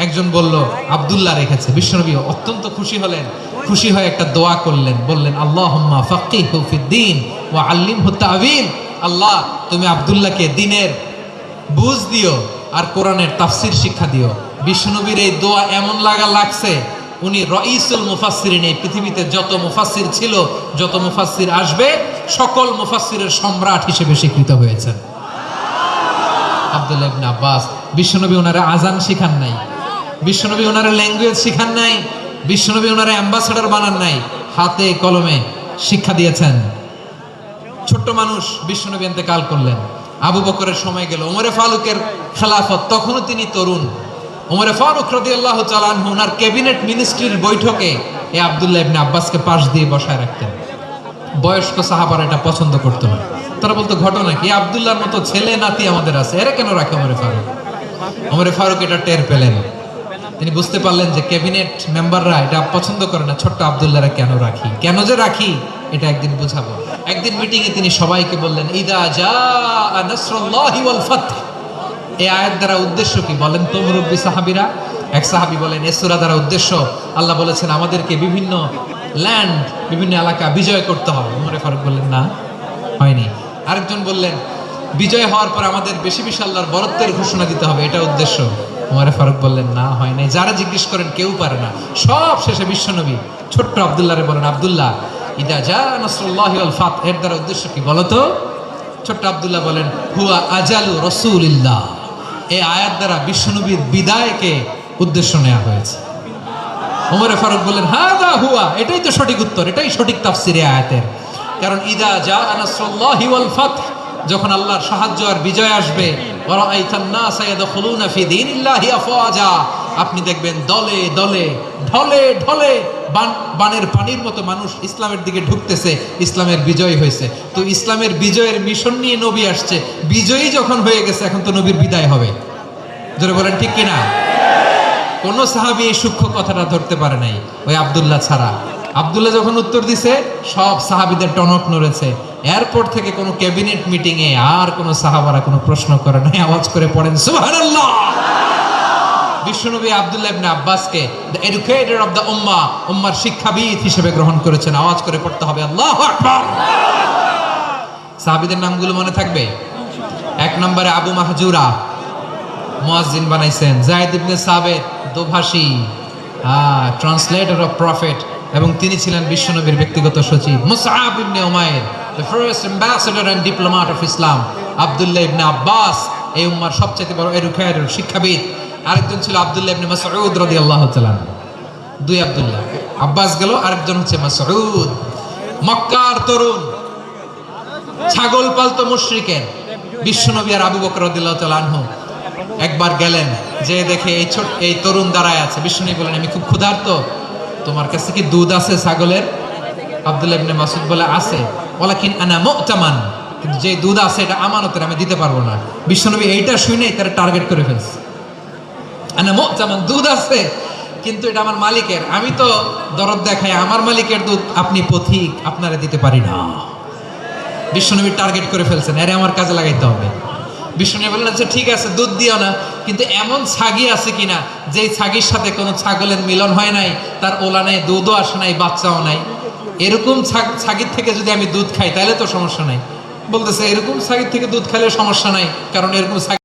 একজন বলল আব্দুল্লাহ রেখেছে। বিশ্বনবী অত্যন্ত খুশি হলেন, খুশি হয়ে একটা দোয়া করলেন, বললেন আল্লাহুম্মা ফাক্কিহু ফিদ্দীন ওয়া আল্লিমহু তা'ওয়ীল। আল্লাহ তুমি আব্দুল্লাহকে দ্বীনের বুঝ দিও আর কোরআনের তাফসীর শিক্ষা দিও। বিশ্বনবীর এই দোয়া এমন লাগছে, উনি রাইসুল মুফাসসিরিন, এই পৃথিবীতে যত মুফাসসির ছিল, যত মুফাসসির আসবে, সকল মুফাসসিরের সম্রাট হিসেবে স্বীকৃত হয়েছেন আব্দুল্লাহ ইবনে আব্বাস। বিশ্বনবী ওনারা আজান শিখান নাই, বিশ্বনবী ওনারা ল্যাঙ্গুয়েজ শিখান নাই, বিশ্বনবী ওনারা অ্যাম্বাসেডর বানান নাই, হাতে কলমে শিক্ষা দিয়েছেন। ছোট্ট মানুষ বিশ্বনবী ইন্তেকাল করলেন, আবু বকরের সময় গেল, ওমরে ফারুকের খেলাফত, তখনও তিনি তরুণ। ওমরে ফারুক রাদিয়াল্লাহু তাআলা আনহু ওনার ক্যাবিনেট মিনিস্ট্রির বৈঠকে এই আব্দুল্লাহ ইবনে আব্বাসকে পাশ দিয়ে বসায় রাখতেন। বয়স্ক সাহাবারা এটা পছন্দ করতো না, তারা বলতো ঘটনা কি, আব্দুল্লাহর মতো ছেলে নাতি আমাদের আছে, এরা কেন রাখে ওমরে ফারুক? ওমরে ফারুক এটা টের পেলেন, তিনি বুঝতে পারলেন যে ক্যাবিনেট মেম্বাররা এটা পছন্দ করে না, ছোট্ট আব্দুল্লাহরা কেন রাখি, কেন যে রাখি এটা একদিন বুঝাবো। একদিন মিটিং এ তিনি সবাইকে বললেন ইদা জাআ নাসরুল্লাহি ওয়াল ফাতহ। এই আয়াত দ্বারা উদ্দেশ্য কি বলেন তো মুরব্বী সাহাবীরা? এক সাহাবী বলেন এই সূরা দ্বারা উদ্দেশ্য, আল্লাহ বলেছেন আমাদেরকে বিভিন্ন ল্যান্ড, বিভিন্ন এলাকা বিজয় করতে হবে। ওমরে ফারুক বললেন না, হয়নি। আরেকজন বললেন বিজয় হওয়ার পর আমাদের বেশি বেশি আল্লাহর বরত্বের ঘোষণা দিতে হবে, এটা উদ্দেশ্য। ওমরে ফারুক বললেন না, হয় নাই। যারা জিজ্ঞেস করেন কেউ পারে না। সব শেষে বিশ্বনবী ছোট্ট আব্দুল্লাহরে বলেন আব্দুল্লাহ ইদা জাআ নাসরুল্লাহি ওয়াল ফাতহ, এর দ্বারা উদ্দেশ্য কি বলো তো? ছোট্ট আব্দুল্লাহ বলেন হুয়া আজালু রাসূলিল্লাহ। এই আয়াত দ্বারা বিশ্বনবীর বিদায়কে উদ্দেশ্য নেওয়া হয়েছে। ওমরে ফারুক বললেন হাদা হুয়া, এটাই তো সঠিক উত্তর, এটাই সঠিক তাফসীর এই আয়াতের। কারণ ইদা জাআ নাসরুল্লাহি ওয়াল ফাতহ, যখন আল্লাহর সাহায্য আর বিজয় আসবে, ওয়া রাআইতান নাসা ইয়াদখুলুনা ফি দীনিল্লাহি আফওয়াজা, আপনি দেখবেন দলে দলে ঢলে ঢলে বানের পানির মতো মানুষ ইসলামের দিকে ঢুকতেছে, ইসলামের বিজয় হয়েছে। তো ইসলামের বিজয়ের মিশন নিয়ে নবী আসছে, বিজয়ী যখন হয়ে গেছে এখন তো নবীর বিদায় হবে। জোরে বলেন ঠিক কিনা? কোন সাহাবী এই সূক্ষ্ম কথাটা ধরতে পারে নাই, ওই আব্দুল্লাহ ছাড়া। আব্দুল্লাহ যখন উত্তর দিছে সব সাহাবীদের টনক নড়েছে। এরপর থেকে কোনো ক্যাবিনেট মিটিং এ আর কোনো সাহাবারা কোনো প্রশ্ন করে নাই, আওয়াজ করে পড়েন সুবহানাল্লাহ। বিশ্বনবী আব্দুল্লাহ ইবনে আব্বাসকে দ্য এডুকেটর অফ দ্য উম্মাহ, উম্মার শিক্ষাবিদ হিসেবে গ্রহণ করেছেন। আওয়াজ করে পড়তে হবে আল্লাহু আকবার। সাহাবীদের নামগুলো মনে থাকবে? এক নম্বরে আবু মাহজুরা, মুয়াজ্জিন বানাইছেন। যায়েদ ইবনে সাবিত, দোভাষী, ট্রান্সলেটর অফ প্রফেট, এবং তিনি ছিলেন বিশ্বনবীর ব্যক্তিগত সচিব। Musab ibne Umair, the first ambassador and diplomat of Islam. Abdullah ibne Abbas, এই উম্মার সবচেয়ে বড় এডুকেটর, শিক্ষাবিদ। আরেকজন ছিল আব্দুল্লাহ ইবনে মাসউদ রাদিয়াল্লাহু তাআলা। দুই আব্দুল্লাহ, আব্বাস গেল, আরেকজন হচ্ছে মাসউদ। মক্কার তরুণ, ছাগল পালতো মুশরিকের। বিশ্বনবী আর আবু বকর রাদিয়াল্লাহু তাআলা আনহু একবার গেলেন, যে দেখে এই তরুণ দাঁড়ায় আছে। বিশ্বনবী বলেন আমি খুব ক্ষুধার্ত, তোমার কাছে কি দুধ আছে ছাগলের? আব্দুল্লাহ ইবনে মাসউদ বলে আছে। ওয়ালাকিন আনা মুতামান, কিন্তু যে দুধ আছে এটা আমানতের, আমি দিতে পারবো না। বিশ্বনবী এইটা শুনেই তার টার্গেট করে ফেলছে। আনা মুতামান, দুধ আছে কিন্তু এটা আমার মালিকের, আমি তো দরদ দেখাই, আমার মালিকের দুধ, আপনি পথিক, আপনারা দিতে পারি না। বিশ্বনবী টার্গেট করে ফেলছেন, আরে আমার কাজে লাগাইতে হবে। বিশ্বনবী বললেন আচ্ছা ঠিক আছে, দুধ দিও না, কিন্তু এমন ছাগি আছে কিনা যেই ছাগির সাথে কোনো ছাগলের মিলন হয় নাই, তার ওলা নাই, দুধও আসে নাই, বাচ্চাও নাই, এরকম ছাগির থেকে যদি আমি দুধ খাই তাহলে তো সমস্যা নাই। বলতেছে এরকম ছাগির থেকে দুধ খাইলে সমস্যা নাই, কারণ এরকম